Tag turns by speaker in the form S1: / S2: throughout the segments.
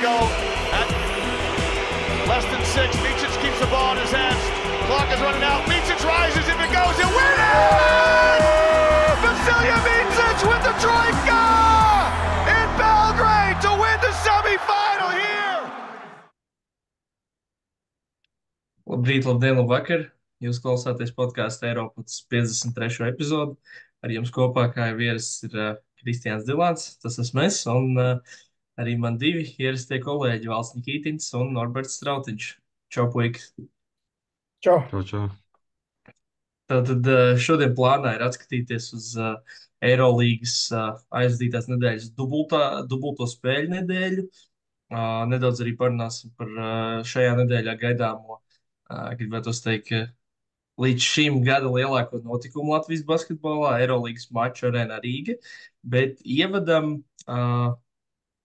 S1: go at less than 6. Micic keeps the ball in his hands. Clock is running out. Micic rises. If it goes, he'll win it! Vasilija Micic with the trojka in Belgrade to win the semifinal here!
S2: Labrīt, labdien, labvakar! Jūs klausāties podkāstu Eiropas 53. epizodu. Ar jums kopā, kā jau ierasts, ir Kristiāns Dilāns, tas esmu es, un arī man divi ierastie kolēģi Valsts Nikītins un Norberts Strautiņš. Čau, puikas!
S3: Čau!
S4: Čau.
S2: Tātad šodien plānā ir atskatīties uz Eirolīgas aizdītās nedēļas dubulto spēļu nedēļu. Nedaudz arī parunāsim par šajā nedēļā gaidāmo, gribētu teikt, līdz šim gada lielāko notikumu Latvijas basketbolā, Eirolīgas maču Arēnā Rīga, bet ievadam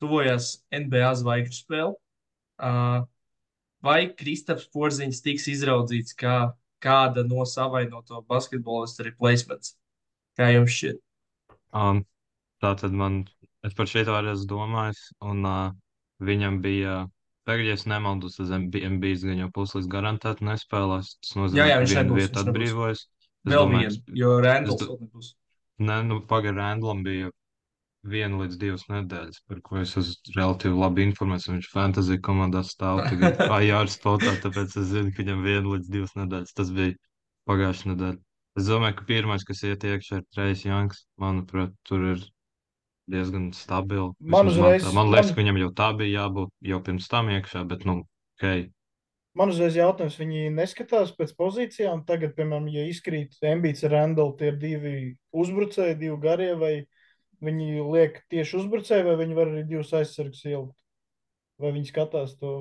S2: tuvojās NBA zvaigžņu spēle. Vai Kristaps Porziņš tiks izraudzīts kā kāda no savainoto basketbolistu replacements? Kā jums šķiet?
S4: Tātad es par šito arī esmu domājis, un viņam bija, tagad, ja es nemaldos, tas MBs gan jau puslīdz garantēti nespēlēs. Tas nozīmē,
S2: Jā,
S4: ka
S2: viņš
S4: viena
S2: nebūs,
S4: vieta
S2: viņš nebūs.
S4: atbrīvojas.
S2: Vēl viena, jo Randalls vēl nebūs.
S4: Nē, pagaid, Randlam bija 1 līdz 2 nedēļas, par ko es esmu relatīvi labi informēts. Viņš fantasy komandā stāv tagad AR spotā, tāpēc es zinu, ka viņam 1 līdz 2 nedēļas. Tas bija pagājušā nedēļa. Es domāju, ka pirmais, kas iet iekšā, ir Trejs Janks. Manuprāt, tur ir diezgan stabili.
S3: Man
S4: liekas, ka viņam jau tā bija jābūt jau pirms tam iekšā, bet, ok.
S3: Man uzreiz jautājums, viņi neskatās pēc pozīcijām. Tagad, piemēram, ja izkrīt Embiids ar Randallu, tie ir 2 uzbrucēji, 2 garie, vai viņi liek tieši uzbrucēji, vai viņi var arī 2 aizsargus ielikt? Vai viņi skatās to?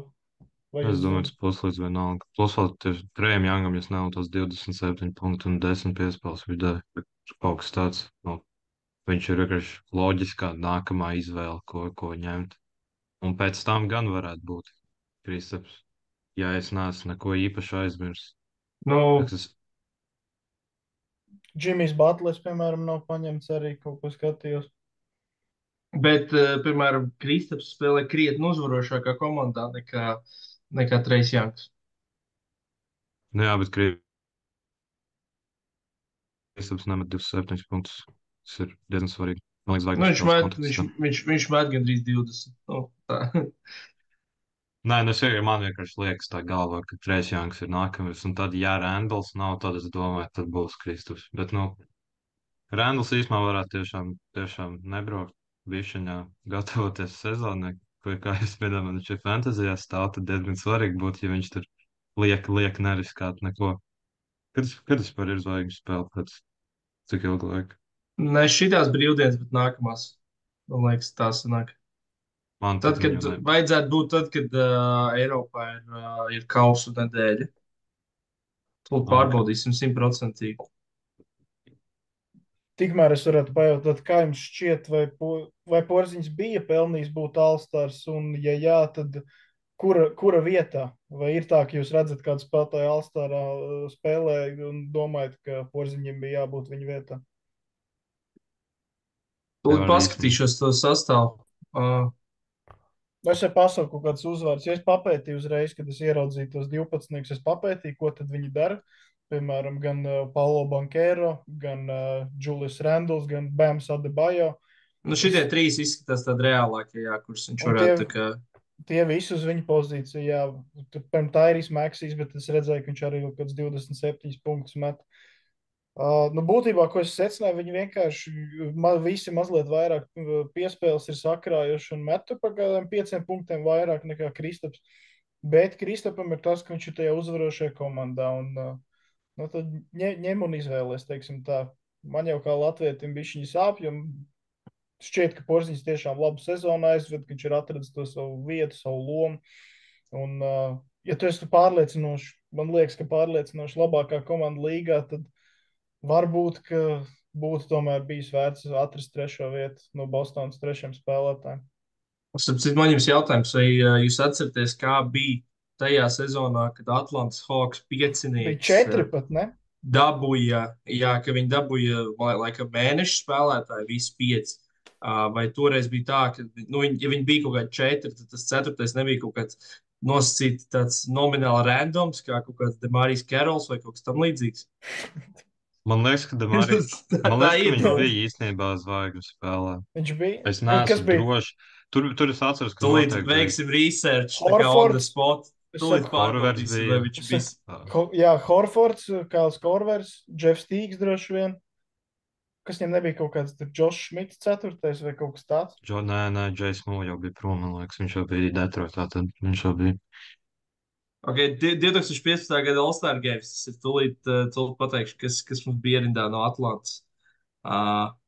S4: Es domāju, tas puslīdz vienalga. Plus vēl tieši Trejam Jangam, ja nav tos 27 punktu un 10 piespēles vidē, bet kaut kas tāds, viņš ir vienkārši loģiskā nākamā izvēle, ko ņemt. Un pēc tam gan varētu būt Kristaps, ja es neesmu neko īpaši aizmirsis.
S3: Džimijs Butlers, piemēram, nav paņemts arī, kaut ko skatījos.
S2: Bet, piemēram, Kristaps spēlē krietni uzvarošākā komandā nekā Trejs Janks.
S4: Jā, bet Kristaps nemet 27 punktus. Tas ir diezgan svarīgi. Man liekas,
S2: viņš met gandrīz 20.
S4: Nē, man vienkārši liekas tā galvā, ka Trejs Janks ir nākamais. Un tad, ja Randalls nav, tad es domāju, tad būs Kristaps. Bet, Randalls īstenībā varētu tiešām nebraukt bišķiņā, gatavoties sezonai. Kā jūs minējāt, viņš ir fantasijā stāv, tad diezgan svarīgi būtu, ja viņš tur liek neriskāt neko. Kad vispār ir zvaigžņu spēle pēc cik ilgu laiku?
S2: Ne šitās brīvdienas, bet nākamās. Man liekas, tā sanāk. Tad, kad vajadzētu būt, kad Eiropā ir kausu nedēļa. Tūlīt pārbaudīsim 100%.
S3: Tikmēr es varētu pajautāt, kā jums šķiet, vai Porziņš bija pelnījis būt All-Stars, un ja jā, tad kura vietā? Vai ir tā, ka jūs redzat kādu spēlētāju All-Starā spēlē un domājat, ka Porziņam bija jābūt viņa vietā?
S2: Tūlīt paskatīšos to sastāvu.
S3: Es jau pasauku kaut kādas uzvārdas. Ja es papētīju uzreiz, kad es ieraudzīju tos 12, es papētīju, ko tad viņi dara. Piemēram, gan Paulo Banchero, gan Julius Randalls, gan Bams Adebayo.
S2: Šitie 3 izskatās tādi reālākie, kurus viņš varētu tā kā...
S3: Tie visi uz viņa pozīciju, jā. Pirms Tairijs Maksijs, bet es redzēju, ka viņš arī kaut kāds 27 punktus met. Būtībā, ko es secināju, viņi vienkārši visi mazliet vairāk piespēles ir sakrājuši un metu par kādiem 5 punktiem vairāk nekā Kristaps. Bet Kristapam ir tas, ka viņš ir tajā uzvarošajā komandā. Un tad ņem un izvēlies, teiksim tā. Man jau kā latvietim bišķiņi sāp, jo šķiet, ka Porziņš tiešām labu sezonu aizved, ka viņš ir atradis to savu vietu, savu lomu. Un, ja tu esi pārliecinoši, man liekas, ka pārliecinoši labākā komanda līgā, tad varbūt, ka būtu tomēr bijis vērts atrast 3. vietu no Bostonas 3. spēlētājiem.
S2: Man jums jautājums, vai jūs atceraties, kā bija tajā sezonā, kad Atlantas Hawks 5
S3: bija 4 pat, ne?
S2: Dabūja, ka viņi dabūja laikam mēnešu spēlētāji, visi 5. Vai toreiz bija tā, ka, nu, ja viņi bija kaut kādi 4, tad tas 4. nebija kaut kāds nosacīts tāds nomināli randoms, kā kaut kāds Demarijs Kerols vai kaut kas tam līdzīgs.
S4: Man liekas, ka
S2: Tā ir.
S4: viņš bija īstenībā zvaigžņu spēlē.
S3: Viņš bija.
S4: Es
S3: Kas
S4: neesmu
S3: bija?
S4: drošs. Tur es atceros, ka
S2: Tūlīt
S4: noteikti
S2: veiksim research, tā kā on the
S3: Horfords.
S2: spot.
S3: Es
S2: Tūlīt
S3: saku,
S2: pārbaudīsim,
S4: Horvards
S2: vai
S4: bija.
S2: viņš bija.
S3: Jā, Horfords, Kāls Korvers, Jeffs Tīgs droši vien. Kas viņam nebija kaut kāds Džošs Šmits 4. vai kaut kas tāds?
S4: Nē, Džejs Mū jau bija prom, man liekas. Viņš jau bija Detroitā, tad viņš jau bija.
S2: Ok, 2015. gada All-Star Games. Tas ir tūlīt pateikšu, kas mums bija rindā no Atlantas.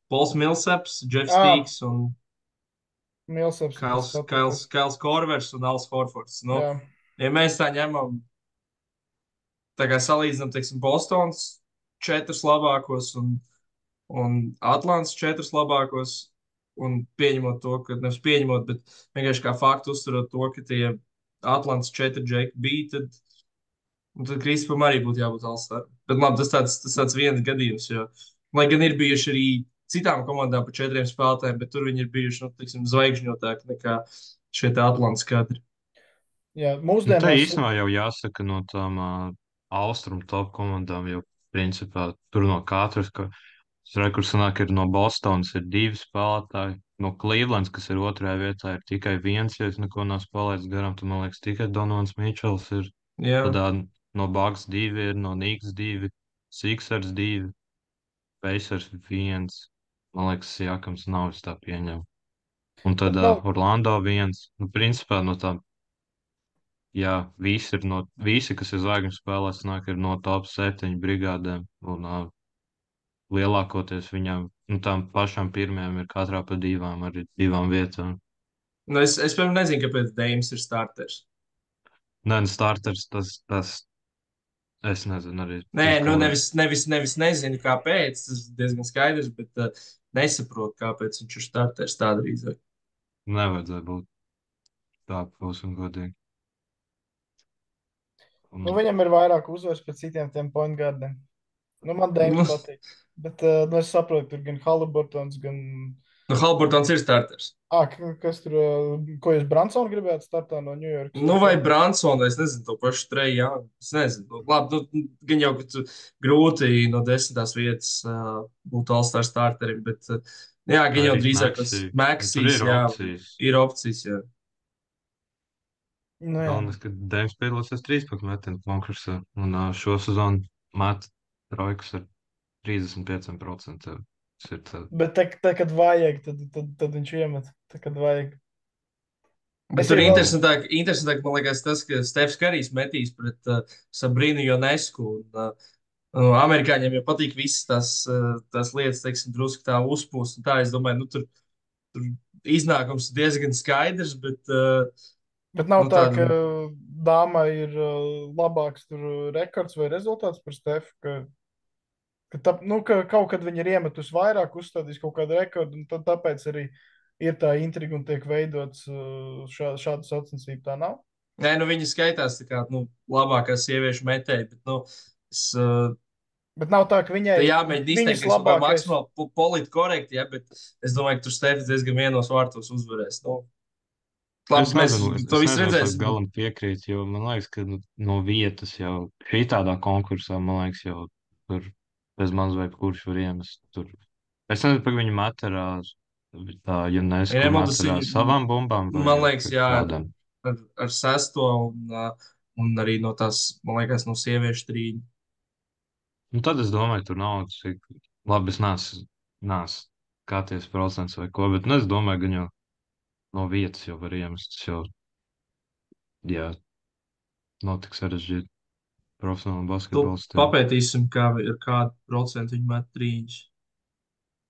S2: Pols Millsaps, Jeffs Tīgs un
S3: Milsaps.
S2: Kails Korvers un Als Horfords. Nu,
S3: Jā.
S2: ja mēs tā ņemam, tā kā salīdzinām, teiksim, Bostons 4 labākos un Atlantas 4 labākos, un pieņemot to, ka nevis pieņemot, bet vienkārši kā faktu uzturot to, ka tie Atlantas 4 džeki bija, tad Kristupam arī būtu jābūt All-Star. Bet labi, tas tāds viens gadījums, jo, lai gan ir bijuši arī citām komandām pa 4 spēlētājiem, bet tur viņi ir bijuši, nu, teiksim, zvaigžņotāki nekā šie te Atlantas kadri.
S3: Jā,
S4: Nu, tā
S3: mūsdienās.
S4: īstenībā jau jāsaka no tām austrumu top komandām, jo principā tur no katras, ka rekurs sanāk ir no Bostonas ir 2 spēlētāji, no Clevelands, kas ir 2. vietā, ir tikai 1, ja es neko nav spēlējis garām, tad man liekas tikai Donovans Mičels ir.
S2: Jā.
S4: Tad no Bucks 2 ir, no Knicks 2, Sixers 2, Pacers 1. Man liekas, Jakams nav es tā pieņem. Un tad Orlando 1. Nu, principā no tām, jā, visi, kas ir zvaigžņu spēlēs, nāk ir no top 7 brigādēm. Un lielākoties viņam, nu, tām pašām pirmajām ir katrā pa 2 arī 2 vietām.
S2: Nu, es piemēram, nezinu, kāpēc Deims ir starters.
S4: Nē, starters tas es nezinu arī.
S2: Nē, nu nevis nezinu, kāpēc. Tas ir diezgan skaidrs, bet nesaprotu, kāpēc viņš ir starters tā drīzāk.
S4: Nevajadzēja būt tā, būsim godīgi.
S3: Nu, viņam ir vairāk uzvaras pēc citiem tiem point guardiem. Nu, man Deims patīk. Bet es saprotu, tur gan Haliburtons, gan.
S2: Nu, Haliburtons ir starters.
S3: Kas tur, ko jūs Bransonu gribētu startā no New York?
S2: Nu, vai Bransonu, es nezinu, to pašu Treju, jā. Es nezinu. Labi, nu, gan jau, ka tu grūti no 10. vietas būt All-Star starterim, bet, jā, gan jau drīzāk tas Maxīs, jā, ir opcijas, jā.
S3: Nu, jā.
S4: Galvenais, ka Deims piedalīsies 13 metienu konkursā, un šo sezonu met trojkus ar 35%.
S3: Bet tā, kad vajag, tad viņš iemet. Tā, kad vajag.
S2: Bet tur ir interesantāk, man liekas, tas, ka Stefs Karijs metīs pret Sabrīnu Jonesku. Amerikāņiem jau patīk visas tās lietas, teiksim, drusku tā uzpūst. Tā, es domāju, nu, tur iznākums diezgan skaidrs, bet.
S3: Bet nav tā, ka dāma ir labāks rekords vai rezultāts par Stefu, ka kaut kad viņi ir iemetusi vairāk, uzstādījis kaut kādu rekordu, un tad tāpēc arī ir tā intriga un tiek veidots šāda sacensība. Tā nav?
S2: Nē, nu viņi skaitās tā kā, nu, labākā sieviešu metēja, bet, nu,
S3: Bet nav tā, ka viņai
S2: jāmēģina izteikties kaut kā maksimāli politi korekti, ja, bet es domāju, ka tur Stefs diezgan vienos vārtos uzvarēs. Nu, labi, mēs to visu redzēsim.
S4: Es galam piekrītu, jo man liekas, ka no vietas jau šī tādā konkursā, man liekas, jau tur bez maz vai kurš var iemest tur. Es nezinu, par viņu materālu, tā UNESCO materālu savām bumbām.
S2: Man liekas, jā, ar 6. un arī no tās, man liekas, no sieviešu trīņa.
S4: Nu, tad es domāju, tur nav cik labi, es neesmu skaties procents vai ko, bet es domāju, gan jau no vietas jau var iemest, tas jau, jā, nav tik sarežģīti. Profesionāli basketbols.
S2: Papētīsim, kādu procentu viņi met trīņus.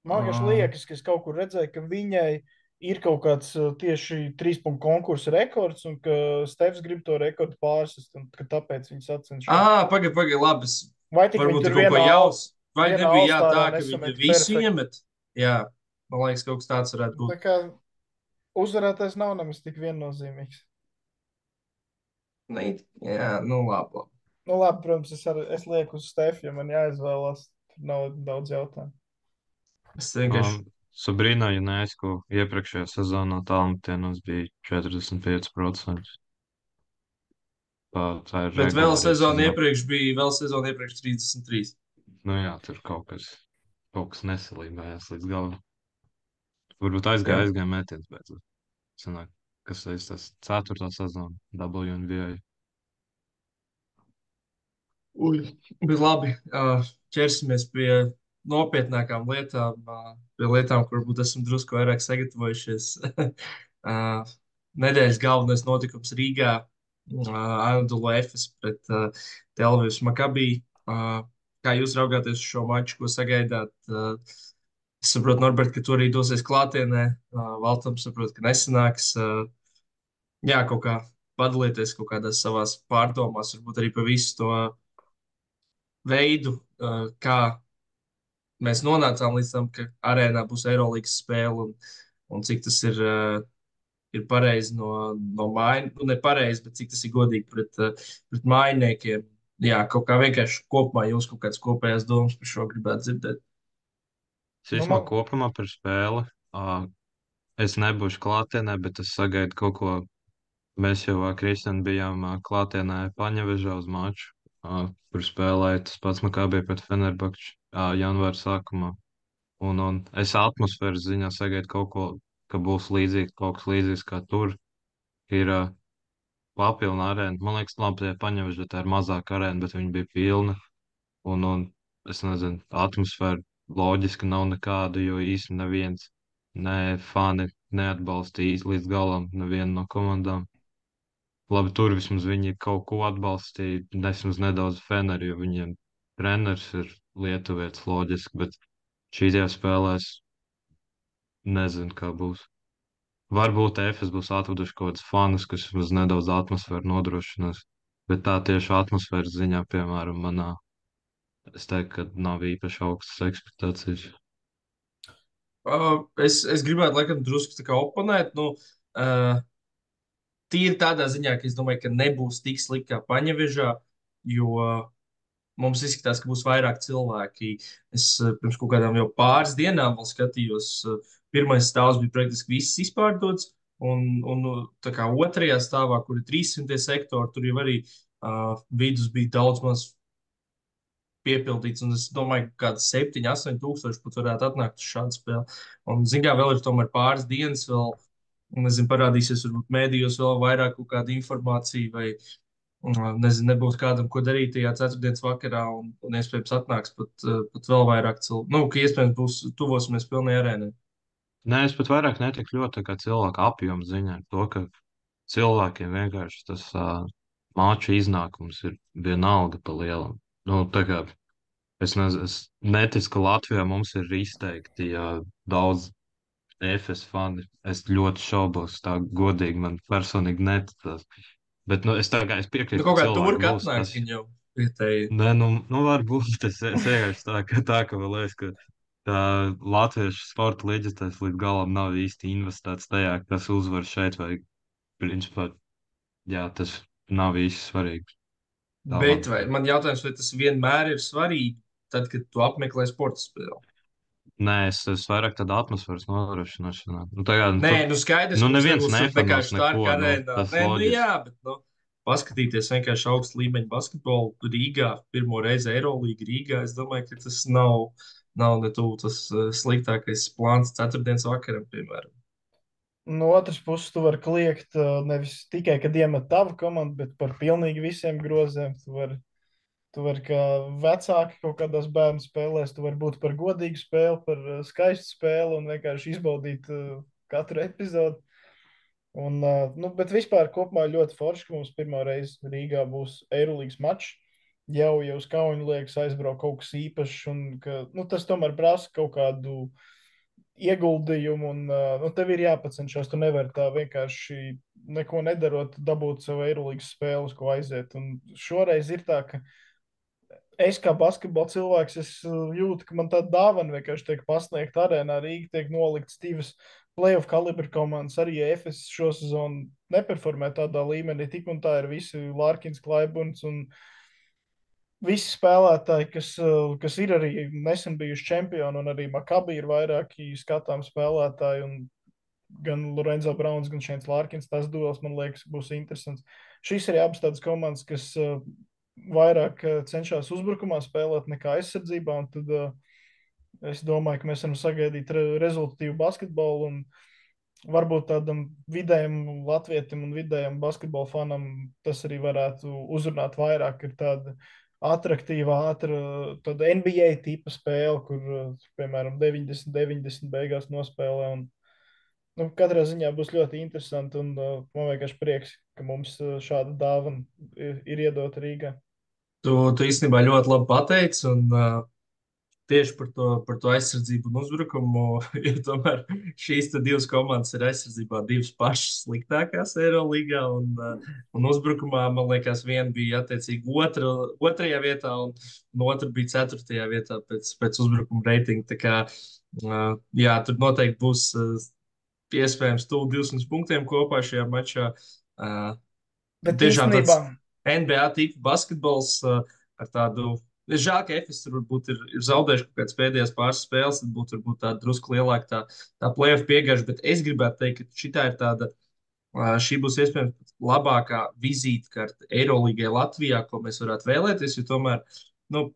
S3: Man liekas, ka es kaut kur redzēju, ka viņai ir kaut kāds tieši 3-punktu konkursa rekords, un ka Stefs grib to rekordu pārsist, un ka tāpēc viņi sacenšas.
S2: Pagaid, labi.
S3: Vai tik
S2: varbūt
S3: viņi
S2: tur kaut ko jaus? Vai nebija
S3: jā,
S2: tā, ka viņi visu iemet? Jā, man liekas, kaut kas tāds varētu būt.
S3: Tā kā uzvarētais nav nemaz tik viennozīmīgs.
S2: Jā, nu labi.
S3: Nu, labi, protams, es lieku uz Stefu, ja man jāizvēlās. Tur nav daudz jautājumu.
S2: Es vienkārši
S4: Sabrina Junesko iepriekšējā sezonā tālmetienos bija 45%. Tā ir
S2: Bet vēl
S4: regulārī
S2: sezonu
S4: sezona.
S2: iepriekš bija, vēl sezonu iepriekš 33.
S4: Nu jā, tur kaut kas nesalībējās līdz galam. Varbūt
S2: Jā.
S4: aizgāja metiens beidzot. Sanāk, kas tas 4. sezona WNBA.
S2: Bet labi, ķersimies pie nopietnākām lietām, pie lietām, kur varbūt esam drusku vairāk sagatavojušies. Nedēļas galvenais notikums Rīgā. Anadolu Efes pret Tel-Avivas Maccabi. Kā jūs raugāties uz šo maču, ko sagaidāt? Es saprotu, Norbert, ka tu arī dosies klātienē. Valtam saprot, ka nesanāks. Jā, kaut kā padalieties kaut kādās savās pārdomās, varbūt arī pa visu to veidu, kā mēs nonācām līdz tam, ka arēnā būs Eirolandes spēle un cik tas ir pareizi no mājas, nu, nepareizi, bet cik tas ir godīgi pret mājiniekiem. Jā, kaut kā vienkārši kopumā jūs kaut kādas kopējās domas par šo gribētu dzirdēt.
S3: Nu,
S4: Īsumā kopumā par spēli. Es nebūšu klātienē, bet es sagaidu kaut ko. Mēs jau ar Kristiānu bijām klātienē Paņevežā uz maču, kur spēlēja tas pats Makabī pret Fenerbahču janvāra sākumā. Un es atmosfēras ziņā sagaidu kaut ko, ka būs līdzīgs, kaut kas līdzīgs kā tur. Ir papilna arēna. Man liekas, labi, tie Paņevežā tā ir mazāka arēna, bet viņi bija pilna. Un es nezinu, atmosfēra loģiski nav nekāda, jo īsti neviens, ne fani neatbalstīja līdz galam nevienu no komandām. Labi, tur vismaz viņi kaut ko atbalstīja, vismaz nedaudz Feneru, jo viņiem treneris ir lietuvietis loģiski, bet šīs spēlēs nezinu, kā būs. Varbūt EFS būs atveduši kaut kādus fanus, kas vismaz nedaudz atmosfēru nodrošinās, bet tā tieši atmosfēras ziņā, piemēram, manā, es teiktu, ka nav īpaši augstas ekspektācijas.
S2: Es gribētu, laikam, drusku tā kā oponēt. Nu, tīri tādā ziņā, ka es domāju, ka nebūs tik slikti kā Paņevežā, jo mums izskatās, ka būs vairāk cilvēki. Es pirms kaut kādām jau pāris dienām vēl skatījos. Pirmais stāvs bija praktiski viss izpārdots, un tā kā otrajā stāvā, kur ir 300 sektori, tur jau arī vidus bija daudz maz piepildīts. Un es domāju, ka kāds 7, 8 tūkstoši pat varētu atnākt uz šādu spēli. Un, zināmā mērā, vēl ir tomēr pāris dienas, vēl, nezinu, parādīsies varbūt mēdījos vēl vairāk kaut kāda informācija, vai, nezinu, nebūs kādam, ko darīt tajā ceturtdienas vakarā, un iespējams atnāks pat vēl vairāk cilvēku. Nu, ka iespējams būs tuvosimies pilnai arēnai.
S4: Nē, es pat vairāk netiku ļoti tā kā cilvēku apjomu ziņā, to, ka cilvēkiem vienkārši tas māču iznākums ir vienalga pa lielam. Nu, tā kā es neticu, ka Latvijā mums ir izteikti daudz EFS fani. Es ļoti šaubos, tā godīgi man personīgi neticās. Bet es piekrītu,
S2: Kaut
S4: ka
S2: kā
S4: cilvēki
S2: tur
S4: būs.
S2: atnāks gan jau vietēji.
S4: Nē, varbūt es vienkārši tā, ka vēl es, ka tā latviešu sporta līdzekļs līdz galam nav īsti investēts tajā, kas uzvar šeit, vai principā, jā, tas nav īsti svarīgi.
S2: Bet man jautājums, vai tas vienmēr ir svarīgi, tad, kad tu apmeklē sporta spēli?
S4: Nē, es vairāk tādu atmosfēras nodrošināšanā.
S2: Nē, skaidrs, ka
S4: neviens
S2: nebūs
S4: nefanos
S2: vienkārši tā
S4: neko,
S2: kā arēnā.
S4: tas
S2: Nē,
S4: loģiski.
S2: jā, bet, paskatīties vienkārši augstu līmeņu basketbolu Rīgā, pirmo reizi Eirolīga Rīgā, es domāju, ka tas nav ne tuvu tas sliktākais plāns ceturtdienas vakaram, piemēram.
S3: No otras puses, tu vari kliegt nevis tikai, kad iemet tavu komandu, bet par pilnīgi visiem groziem. Tu vari kā vecāki kaut kādās bērnu spēlēs, tu vari būt par godīgu spēli, par skaistu spēli un vienkārši izbaudīt katru epizodu. Bet vispār kopumā ļoti forši, ka mums pirmā reize Rīgā būs Eirolandes mačs. Jau uz kauņa liekas aizbraukt kaut kas īpašs, un ka, tas tomēr prasa kaut kādu ieguldījumu, un tev ir jāpacenšas. Tu nevari tā vienkārši neko nedarot, dabūt sev Eirolandes spēles, ko aiziet. Un šoreiz ir tā, ka es kā basketbola cilvēks, es jūtu, ka man tāda dāvana vienkārši tiek pasniegta arēnā. Rīga tiek nolikts 2 playoff kalibra komandas. Arī EFS šo sezonu neperformē tādā līmenī, tik un tā ir visi Lārkins, Klaiburns un visi spēlētāji, kas ir arī nesen bijuši čempioni, un arī Makabi ir vairāki skatām spēlētāji, un gan Lorenzo Browns, gan Šēns Lārkins, tas duels, man liekas, būs interesants. Šīs ir abas tādas komandas, kas vairāk cenšas uzbrukumā spēlēt nekā aizsardzībā, un tad es domāju, ka mēs varam sagaidīt rezultatīvu basketbolu, un varbūt tādam vidējam latvietim un vidējam basketbola fanam tas arī varētu uzrunāt vairāk. Ir tāda atraktīva, tāda NBA tipa spēle, kur, piemēram, 90-90 beigās nospēlē. Un, nu, katrā ziņā būs ļoti interesanti, un man vienkārši prieks, ka mums šāda dāvana ir iedota Rīgā.
S2: Tu īstenībā ļoti labi pateici, un tieši par to aizsardzību un uzbrukumu, jo tomēr šīs divas komandas ir aizsardzībā divas pašas sliktākās Eirolandā, un uzbrukumā, man liekas, viena bija attiecīgi otrajā vietā, un otra bija ceturtajā vietā pēc uzbrukuma reitinga. Tā kā, jā, tur noteikti būs iespējams tuvu 200 punktiem kopā šajā mačā.
S3: Bet
S2: Tiešām tāds
S3: īstenībā
S2: NBA tipu basketbols ar tādu. Es žēl, ka Efes tur varbūt ir zaudējuši kaut kādas pēdējās pāris spēles, tad būtu varbūt tāda drusku lielāka tā playoff piegājuša, bet es gribētu teikt, ka šī būs iespējams labākā vizītkarte Eirolangai Latvijā, ko mēs varētu vēlēties, jo tomēr, nu,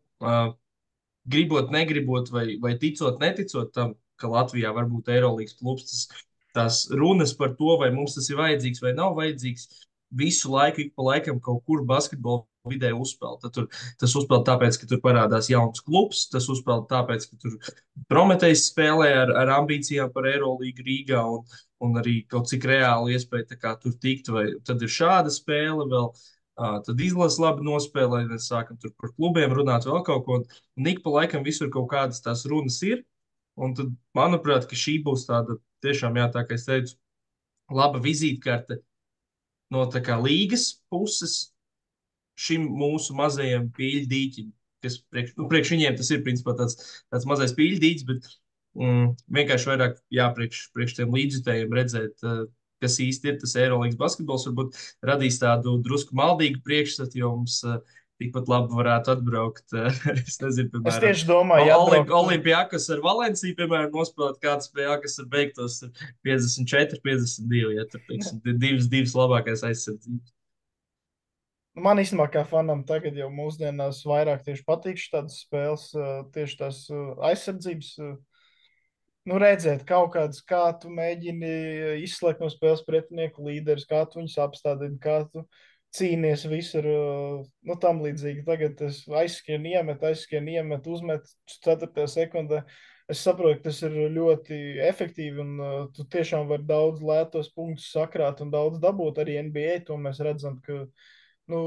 S2: gribot, negribot, vai ticot, neticot tam, ka Latvijā var būt Eirolandes klubs, tās runas par to, vai mums tas ir vajadzīgs vai nav vajadzīgs, visu laiku, ik pa laikam kaut kur basketbola vidē uzspēlēt. Tas uzspēlēt tāpēc, ka tur parādās jauns klubs, tas uzspēlēt tāpēc, ka tur Prometejs spēlē ar ambīcijām par Eirolīgu Rīgā un arī kaut cik reāli iespēja tur tikt, vai tad ir šāda spēle vēl. Tad izlase labi nospēlē, mēs sākam tur par klubiem runāt vēl kaut ko, un ik pa laikam visur kaut kādas tās runas ir, un tad, manuprāt, ka šī būs tāda tiešām, jā, tā kā es teicu, laba vizītkarte no tā kā līgas puses šim mūsu mazajam pīļdīķim, kas priekš viņiem tas ir principā tāds mazais pīļdīķis, bet vienkārši vairāk, jā, priekš tiem līdzjutējiem redzēt, kas īsti ir tas Eirolandes basketbols, varbūt radīs tādu drusku maldīgu priekšstatu, jo mums tikpat labi varētu atbraukt, es nezinu,
S3: es
S2: piemēram,
S3: tieši domāju,
S2: Olimpijakas ar Valenciju, piemēram, nospēlēt kāds spēlēks ar beigtos 54-52, ja tur, teiksim, divas labākais aizsardzības.
S3: Man īstenībā kā fanam tagad jau mūsdienās vairāk tieši patīk tādas spēles, tieši tās aizsardzības. Nu, redzēt kaut kādas, kā tu mēģini izslēgt no spēles pretinieku līderus, kā tu viņus apstādini, kā tu cīnies visur, nu, tam līdzīgi. Tagad es aizskrien, iemet, uzmet 4. sekundē. Es saprotu, ka tas ir ļoti efektīvi, un tu tiešām vari daudz lētos punktus sakrāt un daudz dabūt. Arī NBA to mēs redzam, ka, nu,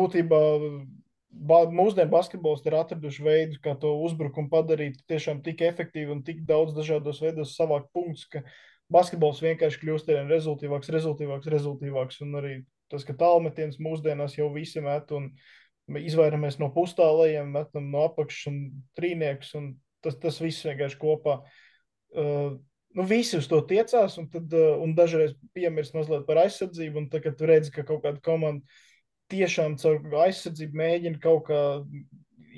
S3: būtībā mūsdienu basketbols ir atraduši veidu, kā to uzbrukumu padarīt tiešām tik efektīvi un tik daudz dažādos veidos savākt punktus, ka basketbols vienkārši kļūst arvien rezultīvāks. Un arī tas, ka tālmetiens mūsdienās jau visi met un izvairamies no pustālajiem, metam no apakšas un trīniekus, un tas viss vienkārši kopā. Nu, visi uz to tiecās, un dažreiz piemirst mazliet par aizsardzību, un tad, kad tu redzi, ka kaut kāda komanda tiešām caur aizsardzību mēģina kaut kā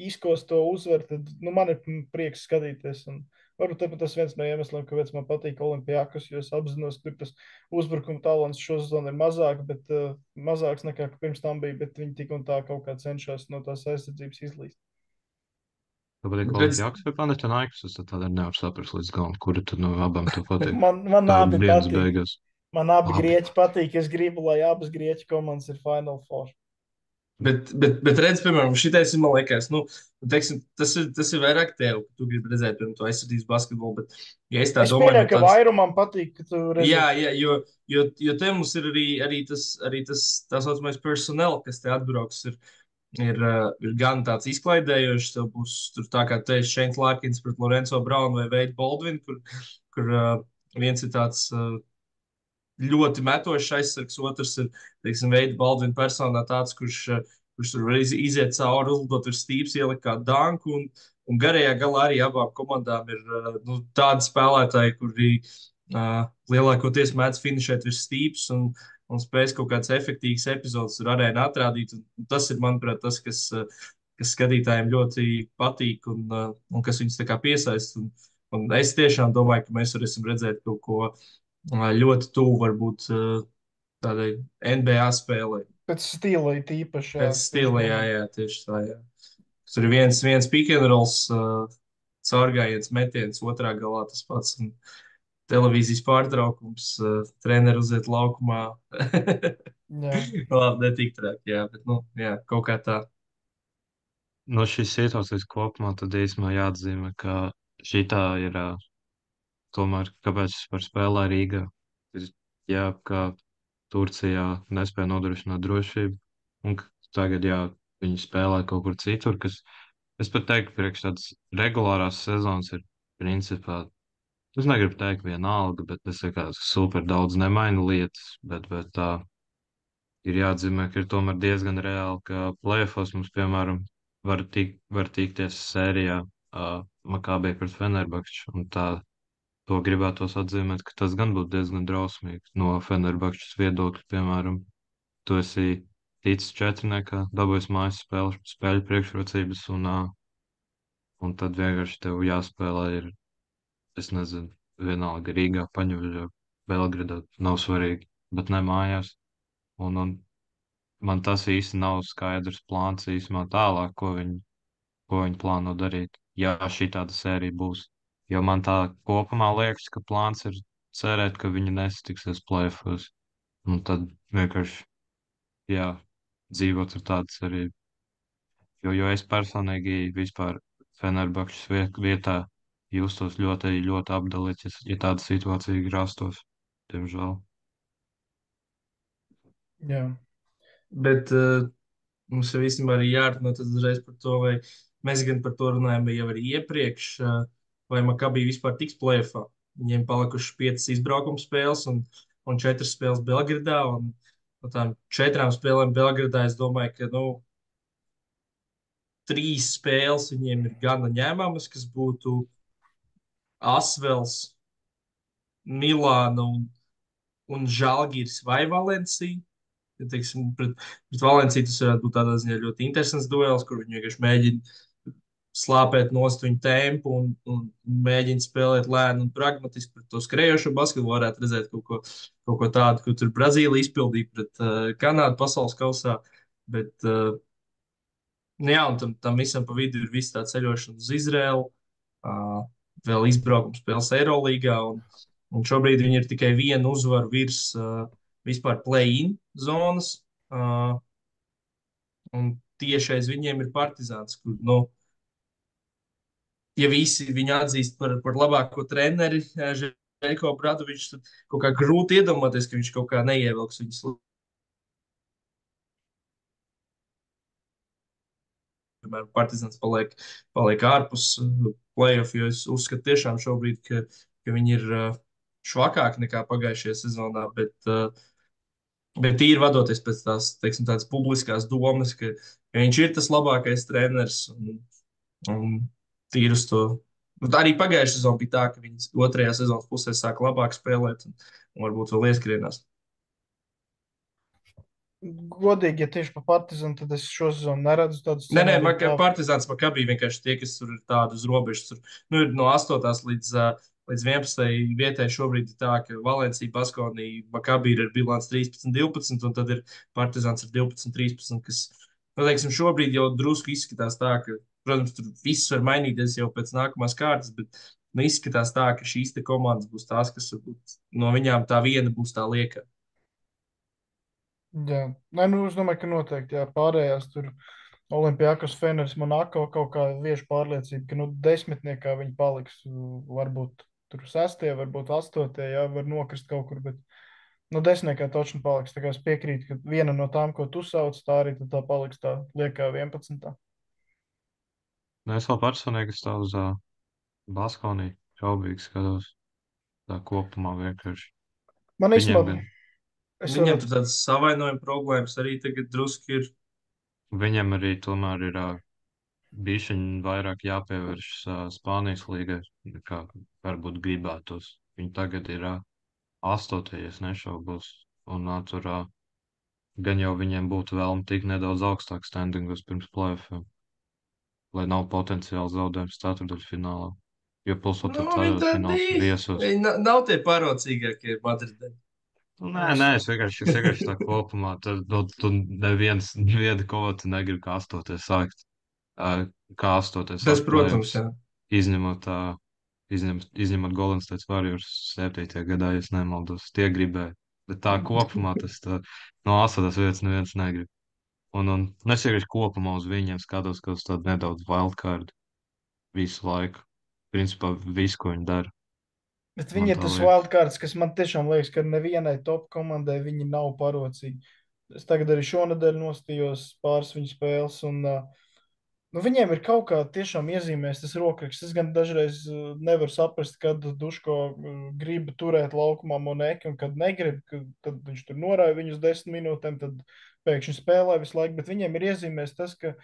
S3: izkost to uzvaru, tad, nu, man ir prieks skatīties. Un varbūt tas viens no iemesliem, kāpēc man patīk Olimpijakas, jo es apzinos, ka tas uzbrukuma talants šo sezonu ir mazāks nekā pirms tam bija, bet viņi tik un tā kaut kā cenšas no tās aizsardzības izlīst.
S4: Tāpēc Olimpijakas vai Panathinaikos, es tad nevaru saprast līdz galam, kuri tad no abām tu patīk.
S3: Man abi patīk.
S4: Beigās.
S3: Man abi grieķi patīk, es gribu, lai abas grieķu komandas ir Final Four.
S2: Bet redz, piemēram, šitais ir, man liekas, nu, teiksim, tas ir vairāk tev, ka tu gribi redzēt, piemēram, to aizsardzības basketbolu, bet, ja es tā domāju...
S3: Es pieļauju, ka vairumam patīk, ka tu redzēt.
S2: Jā, jo te mums ir arī tas tā saucamais personel, kas te atbrauks, ir gan tāds izklaidējošs, tev būs tur tā kā teiks Šēns Lārkins pret Lorenzo Braunu vai Veidu Baldvinu, kur viens ir tāds... ļoti metošs aizsargs, otrs ir, teiksim, Veida Baldvina personā tāds, kurš tur var iziet cauri, uzlidot virs stīps, ielikt kā danku, un garajā galā arī abām komandām ir nu, tādi spēlētāji, kuri Lielākoties mēdz finišēt virs stīpes un spēs kaut kādas efektīvas epizodes ar arēnu atrādīt. Un tas ir, manuprāt, tas, kas skatītājiem ļoti patīk un kas viņus tā kā piesaista. Un es tiešām domāju, ka mēs varēsim redzēt kaut ko ļoti tuvu varbūt tādai NBA spēlei.
S3: Pēc stila ir īpaši.
S2: Pēc stila, jā, tieši tā, jā. Tur ir viens pick and rolls, caurgājiens metiens, otrā galā tas pats. Un televīzijas pārtraukums, treneris uziet laukumā.
S3: Jā.
S2: Labi, ne tik traki, jā, bet, nu, jā, kaut kā tā.
S4: No šīs situācijas kopumā tad īsumā jāatzīmē, ka šī tā ir tomēr, kāpēc par spēlē Rīgā. Ir, jā, ka Turcijā nespēja nodrošināt drošību, un tagad, jā, viņi spēlē kaut kur citur, kas, es pat teiktu, priekš tādas regulārās sezonas ir principā, es negribu teikt vienalga, bet tas ir kāds super daudz nemaina lietas, bet tā ir jāatzīmē, ka ir tomēr diezgan reāli, ka play-offos mums, piemēram, var tikties sērijā Makabī pret Fenerbahču, un tā to gribētos atzīmēt, ka tas gan būtu diezgan drausmīgi no Fenerbahčas viedokļa, piemēram, tu esi ticis četrniekā, dabūjis mājas spēļu priekšrocības, un tad vienkārši tev jāspēlē ir, es nezinu, vienalga Rīgā, Paņuļā, Belgradā, nav svarīgi, bet ne mājās. Un man tas īsti nav skaidrs plāns īsumā tālāk, ko viņi plāno darīt, ja šī tāda sērija būs. Jo man tā kopumā liekas, ka plāns ir cerēt, ka viņi nesatiksies play-offos. Un tad vienkārši, jā, dzīvot ar tādu cerību. Jo es personīgi vispār Fenerbahčas vietā justos ļoti, ļoti apdalīts, ja tāda situācija grāstos, diemžēl.
S3: Jā.
S2: Bet mums jau īstenībā arī jārunā tad uzreiz par to, vai mēs gan par to runājam jau arī iepriekš, vai Makabī vispār tiks play-offā. Viņiem palikušas 5 izbraukuma spēles un 4 spēles Belgradā. Un no tām 4 spēlēm Belgradā es domāju, ka, nu, 3 spēles viņiem ir gana ņēmamas, kas būtu Asvels, Milāna un Žalgiris vai Valencija. Ja, teiksim, pret Valenciju tas varētu būt tādā ziņā ļoti interesants duels, kur viņi vienkārši mēģina slāpēt nost viņu tempu un mēģina spēlēt lēni un pragmatiski pret to skrējošo basketbolu. Varētu redzēt kaut ko tādu, ko tur Brazīlija izpildīja pret Kanādu pasaules kausā. Bet, nu jā, un tam visam pa vidu ir viss tā ceļošana uz Izrēlu, vēl izbraukums spēles Eirolīgā, un šobrīd viņi ir tikai vienu uzvaru virs vispār play-in zonas, un tieši aiz viņiem ir Partizāns, kur, nu, ja visi viņu atzīst par labāko treneri, Žeļko Bradovičs, tad kaut kā grūti iedomāties, ka viņš kaut kā neievilks viņus. Piemēram, Partizāns paliek ārpus play-off, jo es uzskatu tiešām šobrīd, ka viņi ir švakāki nekā pagājušajā sezonā, bet tīri vadoties pēc tās, teiksim, tādas publiskās domas, ka viņš ir tas labākais treneris un tīri uz to. Bet arī pagājušajā sezonā bija tā, ka viņi otrajā sezonas pusē sāka labāk spēlēt un varbūt vēl ieskrienās.
S3: Godīgi, ja tieši par Partizānu, tad es šo sezonu neredzu tādu
S2: Nē,
S3: scenāriju.
S2: Partizāns Makabī vienkārši tie, kas tur ir tādi uz robežas. Tur, nu, ir no 8. līdz 11. vietai šobrīd ir tā, ka Valencija, Baskonija, Makabī ir bilants 13-12, un tad ir Partizāns ar 12-13, kas, nu, teiksim, šobrīd jau drusku izskatās tā, ka, protams, tur viss var mainīties jau pēc nākamās kārtas, bet nu, izskatās tā, ka šīs te komandas būs tās, kas varbūt no viņām tā viena būs tā lieka.
S3: Jā, nē, nu, es domāju, ka noteikti, jā, pārējās tur Olimpijakos, Feneris, Monako kaut kā vieši pārliecība, ka, nu, 10. viņi paliks, varbūt tur 6., varbūt 8., jā, var nokrist kaut kur, bet, nu, 10. točni paliks, tā kā es piekrītu, ka viena no tām, ko tu sauc, tā arī tad tā paliks tā liekā 11.
S4: Es vēl personīgi stāvu uz Baskoniju, šaubīgi skatos, tā kopumā vienkārši.
S3: Man
S4: Viņiem
S3: īstenībā,
S4: gan.
S2: Viņam tur tādas savainojuma problēmas arī tagad drusku ir.
S4: Viņam arī tomēr ir bišķiņ vairāk jāpievērš Spānijas līgai, nekā varbūt gribētos. Viņi tagad ir 8. ja es nešaubos. Un tur gan jau viņiem būtu vēlme tik nedaudz augstāk standingos pirms playoffiem, lai nav potenciāli zaudējums ceturdaļfinālā. Jo plus
S2: Nu,
S4: tur
S2: viņi
S4: ceturdaļfināls
S2: tādi
S4: viesos.
S2: nav tie parocīgākie Madridē.
S4: Nē, es vienkārši tā kopumā. Tu neviena komata negrib kā 8. sākt. Kā 8.
S2: Tas,
S4: sākt
S2: protams,
S4: playoffs.
S2: jā.
S4: Izņemot Golden State Warriors 7. gadā, ja es nemaldos. Tie gribēja. Bet tā kopumā tas no 8. vietas neviens negrib. Un es vienkārši kopumā uz viņiem skatos, ka uz tādu nedaudz wildcard visu laiku. Principā visu, ko viņi dara.
S3: Bet
S4: Man
S3: viņi ir
S4: tā
S3: tas
S4: liekas.
S3: wildcards, kas man tiešām liekas, ka nevienai top komandai viņi nav parocīgi. Es tagad arī šonadēļ nostījos pāris viņu spēles, un viņiem ir kaut kā tiešām iezīmēs tas rokraksts. Es gan dažreiz nevaru saprast, kad Duško grib turēt laukumā Monēku un kad negrib, tad viņš tur norāja viņus 10 minūtēm, tad pēkšņi spēlē visu laiku, bet viņiem ir iezīmēs tas, ka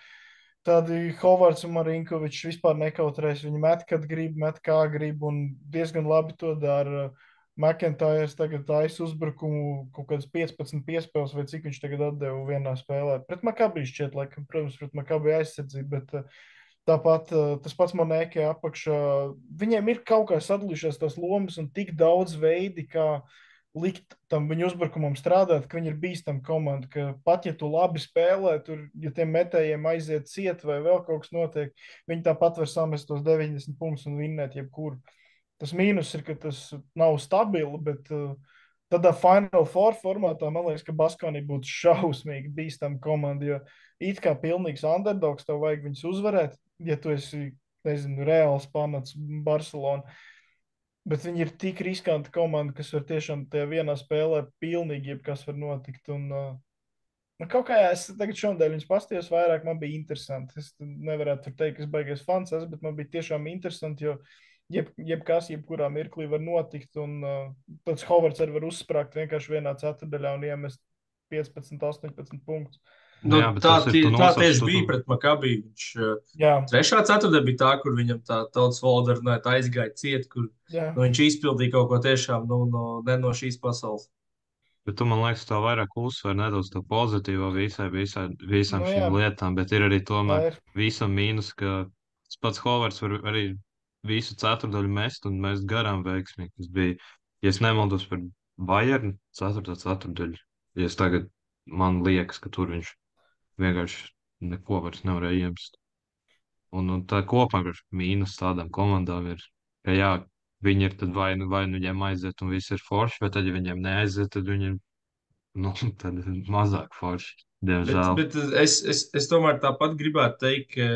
S3: tādi Hovards un Marinkovičs vispār nekautrēs. Viņi met, kad grib, met kā grib, un diezgan labi to dara. McIntyre tagad taisa uzbrukumu kaut kādas 15 piespēles, vai cik viņš tagad atdeva vienā spēlē. Pret Makabī šķiet, laikam, protams, pret Makabī aizsardzību, bet tāpat tas pats Monēkē apakšā. Viņiem ir kaut kā sadalījušās tās lomas un tik daudz veidi, kā likt tam viņu uzbrukumam strādāt, ka viņi ir bīstama komanda, ka pat ja tu labi spēlē, tur, ja tiem metējiem aiziet ciet vai vēl kaut kas notiek, viņi tāpat var samest tos 90 punktus un vinnēt jebkuru. Tas mīnus ir, ka tas nav stabili, bet tādā Final Four formātā man liekas, ka Baskonī būtu šausmīgi bīstama komanda, jo it kā pilnīgs underdogs, tev vajag viņus uzvarēt, ja tu esi, nezinu, Reāls panāc Barcelona. Bet viņi ir tik riskanti komanda, kas var tiešām tajā vienā spēlē pilnīgi jebkas var notikt. Un, kaut kā es tagad šodien viņus pastījos vairāk, man bija interesanti. Es nevarētu teikt, ka es baigies fans esmu, bet man bija tiešām interesanti, jo jebkas, jebkurā mirklī var notikt. Un tāds Hovards arī var uzsprāgt vienkārši vienā ceturdaļā un iemest 15, 18 punktus.
S2: Nu,
S4: Jā, bet
S2: tā
S4: tas ir, tu
S2: tā
S4: nosauc,
S2: tieši
S4: tu-
S2: bija
S4: tu-
S2: pret Makabī. Viņš
S3: Jā,
S2: trešā ceturtdiena bija tā, kur viņam tā tautas valoda runāja, tā aizgāja ciet, kur
S3: jā.
S2: viņš izpildīja kaut ko tiešām ne no šīs pasaules.
S4: Bet tu man liekas, tā vairāk uzsver nedaudz to pozitīvo visām
S3: Nu,
S4: šīm
S3: jā,
S4: lietām, bet ir arī
S3: tā
S4: tomēr
S3: ir.
S4: visam mīnus, ka tas pats Hovards var arī visu ceturdaļu mest un mest garām veiksmīgi. Tas bija, ja es nemaldos par Bayernu, 4. ceturdaļu. Ja es tagad, man liekas, ka tur viņš vienkārši neko vairs nevarēja iemest. Un tā kopā ar mīnus tādām komandām ir, ka jā, viņi ir tad vai nu viņiem aiziet un viss ir forši, bet tad, ja viņiem neaiziet, tad viņiem, tad ir mazāk forši, diemžēl.
S2: Bet es tomēr tāpat gribētu teikt, ka,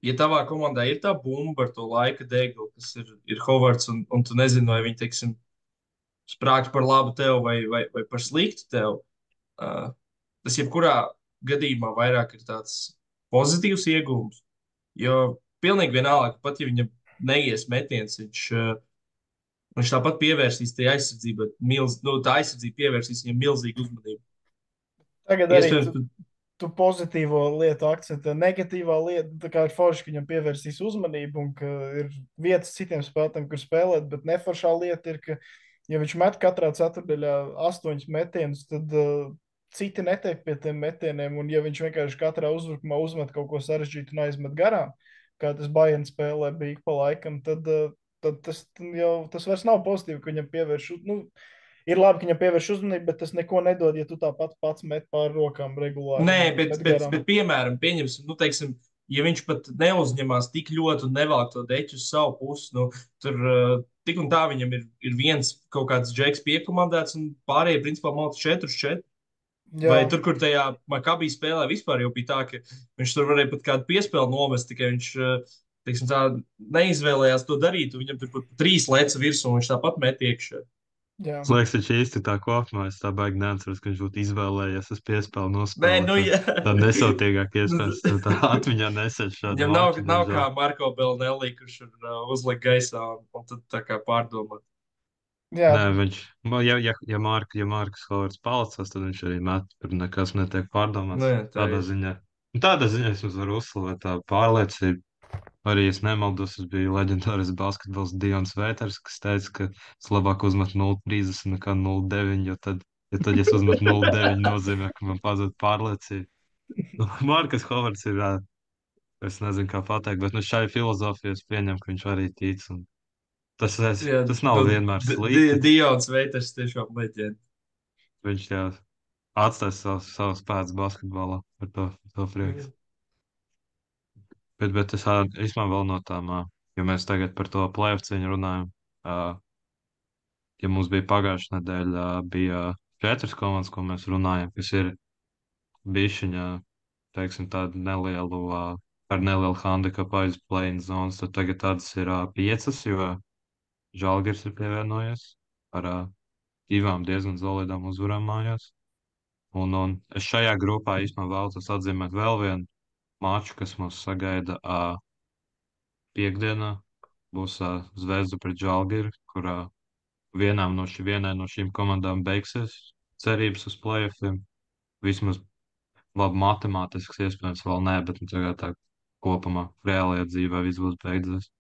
S2: ja tavā komandā ir tā bumba ar to laika deglu, kas ir Hovards, un tu nezini, vai viņi, teiksim, sprāgst par labu tev vai par sliktu tev, tas jebkurā gadījumā vairāk ir tāds pozitīvs iegūms. Jo pilnīgi vienalga, pat ja viņam neies metiens, viņš tāpat pievērsīs tai aizsardzībai. Tā aizsardzība pievērsīs viņam milzīgu uzmanību.
S3: Tagad arī
S2: Iespējams,
S3: tu pozitīvo lietu akcentē. Negatīvā lieta, tā kā ir forši, ka viņam pievērsīs uzmanību un ka ir vietas citiem spēlētājiem, kur spēlēt, bet neforšā lieta ir, ka, ja viņš met katrā ceturdaļā 8 metienus, tad citi netiek pie tiem metieniem, un ja viņš vienkārši katrā uzbrukumā uzmet kaut ko sarežģītu un aizmet garām, kā tas Bayern spēlē bija ik pa laikam, tad tas vairs nav pozitīvi, ka viņam pievērš. Ir labi, ka viņam pievērš uzmanību, bet tas neko nedod, ja tu tāpat pats met pāri rokām regulāri.
S2: nē,
S3: Met garām.
S2: bet piemēram, pieņemsim, teiksim, ja viņš pat neuzņemās tik ļoti un nevelk to deķu uz savu pusi, tur tik un tā viņam ir viens kaut kāds džeks piekomandēts, un pārējie, principā, malta 4-4.
S3: Jā,
S2: Vai tur, kur tajā Makabī spēlē vispār jau bija tā, ka viņš tur varēja pat kādu piespēli nomest, tikai viņš, teiksim tā, neizvēlējās to darīt, un viņam tur pat 3 leca virsū, un viņš tāpat met iekšā.
S3: jā.
S4: Es liekas, taču īsti tā kopumā es tā baigi neatceros, ka viņš būtu izvēlējies uz piespēli
S2: Nē,
S4: nospēlēt.
S2: jā.
S4: Tā nesautīgāk iespējams, tā atmiņā nesēž šādu
S2: Viņam
S4: maču,
S2: nav
S4: diemžēl.
S2: kā Marko Belnelī, kurš ir uzliek gaisā un tad tā kā pārdomāt.
S3: Jā,
S4: Nē, ja Markus Hovards palicās, tad viņš arī met, tur nekas netiek pārdomāts.
S2: Nu jā, tā
S4: Tādā
S2: ir.
S4: ziņā. Tādā ziņā es varu uzslavēt tā pārliecība. Arī es nemaldos, tas bija leģendārais basketbols Dions Vēters, kas teica, ka es labāk uzmetu 0,30 nekā 0,9, jo tad, ja es uzmetu 0,9, nozīmē, ka man pazūd pārliecība. Nu, Markus Hovards ir, es nezinu, kā pateikt, bet nu šai filozofijai es pieņemu, ka viņš arī tic. Un
S2: Jā,
S4: tas nav vienmēr slikti.
S2: Dions Veiters tiešām leģenda.
S4: Viņš jā, atstāja savus spēkus basketbolā par to prieks. Bet es īstenībā vēl no tām, jo mēs tagad par to playoff cīņu runājam, ja mums bija pagājušā nedēļa, bija 4 komandas, ko mēs runājam, kas ir bišķiņā, teiksim, tādu nelielu, ar nelielu handikapu aiz play-in zonas, tad tagad tādas ir 5, jo Žalgiris ir pievienojies ar 2 diezgan solidām uzvarām mājās. Un es šajā grupā īstenībā vēlos atzīmēt vēl vienu maču, kas mums sagaida piekdienā. Būs Zvezda pret Žalgiri, kurā vienai no šīm komandām beigsies cerības uz playoffiem. Vismaz labi matemātisks iespējams vēl nē, bet nu, tagad tā kopumā reālajā dzīvē viss būs beidzies.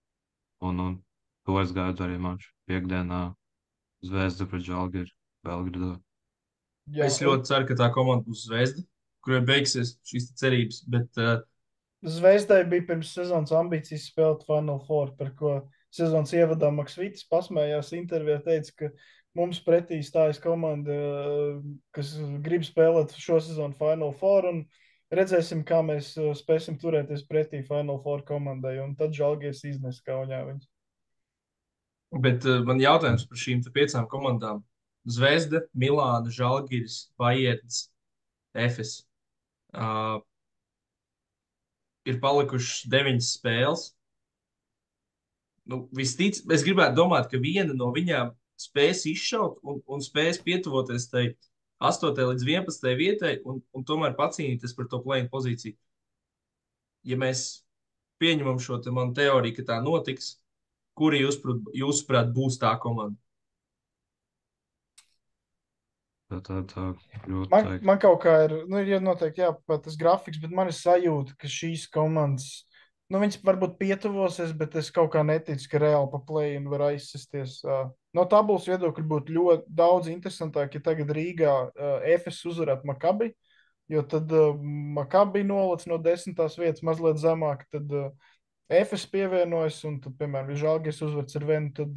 S4: Un to es gaidu arī maču piekdienā Zvezda pret Žalgiri Belgradā.
S3: Jā,
S2: Es ļoti ceru, ka tā komanda būs Zvezda, kurai beigsies šīs cerības. Bet
S3: Zvezdai bija pirms sezonas ambīcijas spēlēt Final Four, par ko sezonas ievadā Maksvitis pasmējās intervijā, teica, ka mums pretī stājas komanda, kas grib spēlēt šo sezonu Final Four, un redzēsim, kā mēs spēsim turēties pretī Final Four komandai, un tad Žalgiris iznes kaujā viņus.
S2: Man jautājums par šīm 5 komandām. Zvezda, Milāna, Žalgiris, Bajerns, Efes. Ir palikušas 9 spēles. Nu, es gribētu domāt, ka viena no viņām spēs izšaut un spēs pietuvoties tai 8. līdz 11. vietai un tomēr pacīnīties par to play-in pozīciju. Ja mēs pieņemam šo manu teoriju, ka tā notiks, kuri jūsuprāt būs tā komanda?
S4: Tā ļoti teikt.
S3: Man kaut kā ir noteikti jāpapēt tas grafiks, bet man ir sajūta, ka šīs komandas, viņas varbūt pietuvosies, bet es kaut kā neticu, ka reāli pa play-in var aizsisties. No tabulas viedokļa būtu ļoti daudz interesantāk, ja tagad Rīgā Efes uzvarētu Makabi, jo tad Makabi noliec no 10. vietas mazliet zemāk, tad Efes pievienojas, un tad, piemēram, ja Žalgiris uzvar Cervenu, tad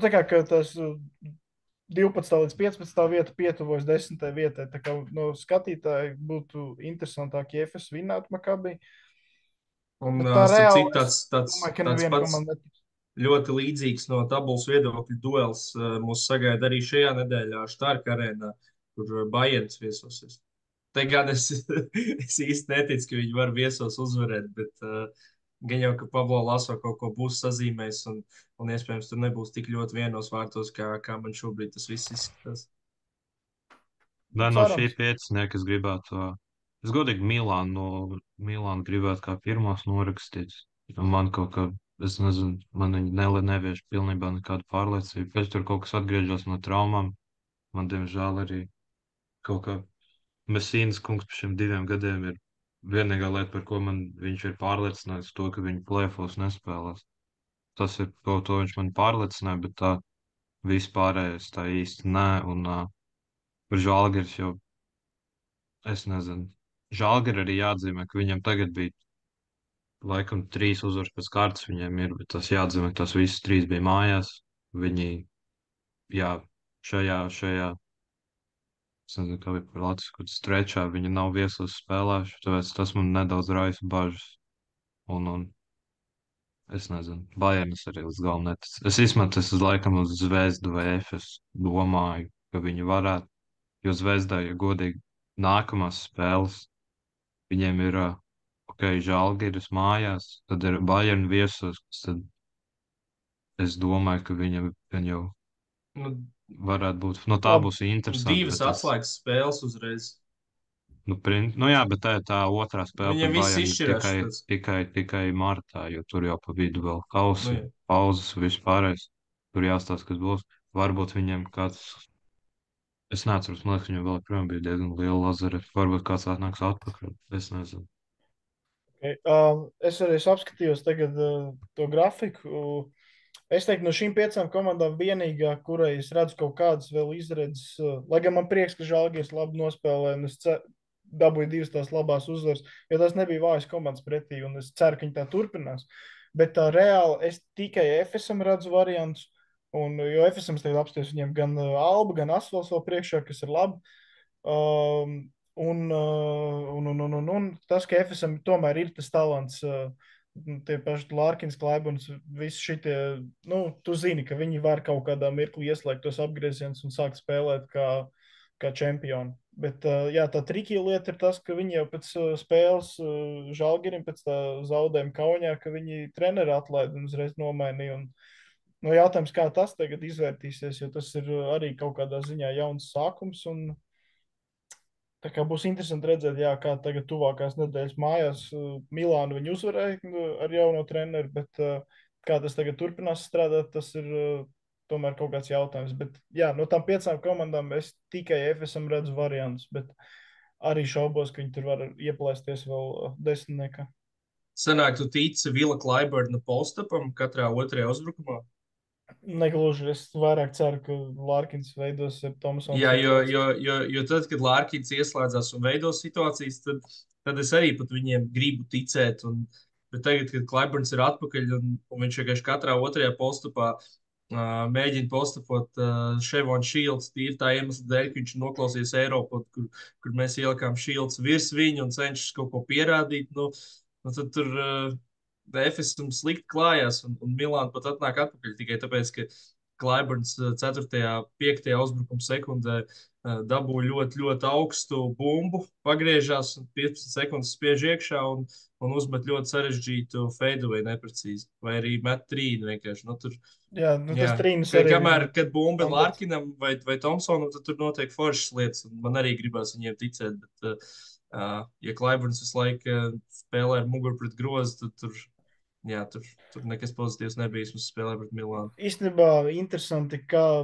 S3: tā kā tas 12. līdz 15. vieta pietuvojas 10. vietai. Tā kā no skatītāji būtu interesantāk, ja Efes vinnētu Makabi.
S2: Un
S3: tā
S2: starp
S3: reāli,
S2: citu, tāds pats
S3: netiks.
S2: ļoti līdzīgs no tabulas viedokļa duels mūs sagaida arī šajā nedēļā Štārka arēnā, kur Bajerns viesosies. Te gan es īsti neticu, ka viņi var viesos uzvarēt, bet gan jau, ka Pablo Laso kaut ko būs sazīmējis un iespējams tur nebūs tik ļoti vienos vārtos, kā man šobrīd tas viss izskatās.
S4: No šī 5, es gribētu, es godīgi Milānu gribētu kā pirmos norakstīt. Man kaut kā, es nezinu, man viņi nevieš pilnībā nekādu pārliecību. Pēc tur kaut kas atgriežas no traumām. Man, diemžēl, arī kaut kā Mesīnas kungs par šiem 2 gadiem ir vienīgā lieta, par ko viņš ir pārliecinājis, to, ka viņi plēfos nespēlēs. Tas ir to viņš man pārliecināja, bet tā vispārējais tā īsti nē. Un par Žalgiris jau, es nezinu. Žalgiri arī jāatzīmē, ka viņam tagad bija laikam 3 uzvaras pēc kārtas viņiem ir, bet tas jāatzīmē, ka tās visas 3 bija mājās. Viņi, jā, šajā es nezinu, kā bija par Latviju, strečā viņi nav viesos spēlējuši, tāpēc tas man nedaudz raisa bažas. Un es nezinu, Bajernas arī līdz galam neticu. Es izmetu laikam uz Zvezdu vai Efes domāju, ka viņi varētu, jo Zvezdai, ja godīgi, nākamās spēles viņiem ir, Žalgiris mājās, tad ir Bajerna viesos, tad es domāju, ka viņam jau varētu būt, tā būs interesanti.
S2: 2 atslēgas spēles uzreiz.
S4: Jā, bet tā otrā spēle
S2: Viņam viss izšķirās
S4: tikai martā, jo tur jau pa vidu vēl kausi, pauzes, vispārējais. Tur jāstāsta, kas būs. Varbūt viņiem kāds, es neatceros, man liekas, viņam vēl projām bija diezgan liela lazare. Varbūt kāds atnāks atpakaļ, es nezinu.
S3: Okay. Es arī apskatījos tagad to grafiku. Es teiktu, no šīm 5 komandām vienīgā, kurai es redzu kaut kādas vēl izredzes, lai gan man prieks, ka Žalgiris labi nospēlē, un es dabūju 2 tās labās uzvaras, jo tas nebija vājas komandas pretī, un es ceru, ka viņi tā turpinās. Bet tā reāli es tikai FSM redzu variantus, jo FSM tagad apsties viņiem gan Alba, gan Asfals vēl priekšā, kas ir labi. Un tas, ka FSM tomēr ir tas talants, tie paši Lārkins, Klaibons, visi šitie, tu zini, ka viņi var kaut kādā mirklī ieslēgt tos apgriezienus un sākt spēlēt kā čempioni. Bet jā, tā trikija lieta ir tas, ka viņi jau pēc spēles Žalgirim, pēc tā zaudējuma Kaunijā, ka viņi treneri atlaida un uzreiz nomainīja. Jautājums, kā tas tagad izvērtīsies, jo tas ir arī kaut kādā ziņā jauns sākums. Tā kā būs interesanti redzēt, jā, kā tagad tuvākās nedēļas mājās Milānu viņi uzvarēja ar jauno treneru, bet kā tas tagad turpinās strādāt, tas ir tomēr kaut kāds jautājums. Bet jā, no tām 5 komandām es tikai FSM redzu variantus, bet arī šaubos, ka viņi tur var ieplēsties vēl 10.
S2: Sanāk, tu tici Vila Klaiburna postapam katrā otrajā uzbrukumā?
S3: Negluži, es vairāk ceru, ka Lārkins veidos ar Tomsonu.
S2: Jā, jo tad, kad Lārkins ieslēdzās un veido situācijas, tad es arī pat viņiem gribu ticēt. Bet tagad, kad Klaiburns ir atpakaļ un viņš vienkārši katrā otrajā postupā mēģina postupot Ševonu Šīlds tīri tā iemesla dēļ, ka viņš noklausījās Eiropu, kur mēs ielikām Šīlds virs viņu un cenšas kaut ko pierādīt. Tad tur FSM slikti klājās, un Milāna pat atnāk atpakaļ tikai tāpēc, ka Klaiburns 4. un 5. uzbrukuma sekundē dabūja ļoti, ļoti augstu bumbu, pagriežās un 15 sekundes spiež iekšā un uzmet ļoti sarežģītu fadeaway neprecīzi. Vai arī met trīnu vienkārši.
S3: Tas trīnis arī.
S2: Kamēr, kad bumba ir Lārkinam vai Tomsonam, tad tur notiek foršas lietas, un man arī gribās viņiem ticēt, bet ja Klaiburns visu laiku spēlē ar muguru pret grozu, tad tur nekas pozitīvs nebija. Mums spēlē pret Milānu.
S3: Īstenībā interesanti, kā,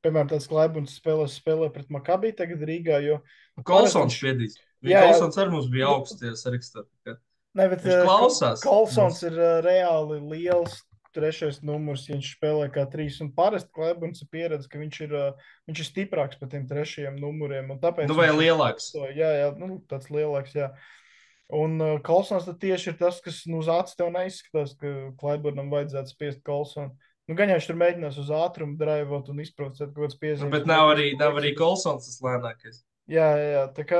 S3: piemēram, tāds Klaiburns spēlē pret Makabī tagad Rīgā, jo
S2: Kolsons spiedīs. Kolsons arī mums bija augstajā sarakstā.
S3: Ne, bet
S2: viņš klausās.
S3: Kolsons ir reāli liels 3. numurs, ja viņš spēlē kā 3. Un parasti Klaiburns ir pieredze, ka viņš ir stiprāks par tiem 3. numuriem.
S2: Vai lielāks?
S3: Jā, tāds lielāks, jā. Un Kolsons tad tieši ir tas, kas uz acis tev neizskatās, ka Klaiburnam vajadzētu spiest Kolsonu. Gan jau viņš tur mēģinās uz ātrumu draivot un izprovocēt kaut kāds piezīmes.
S2: Bet nav arī Kolsons tas lēnākais.
S3: Jā, tā kā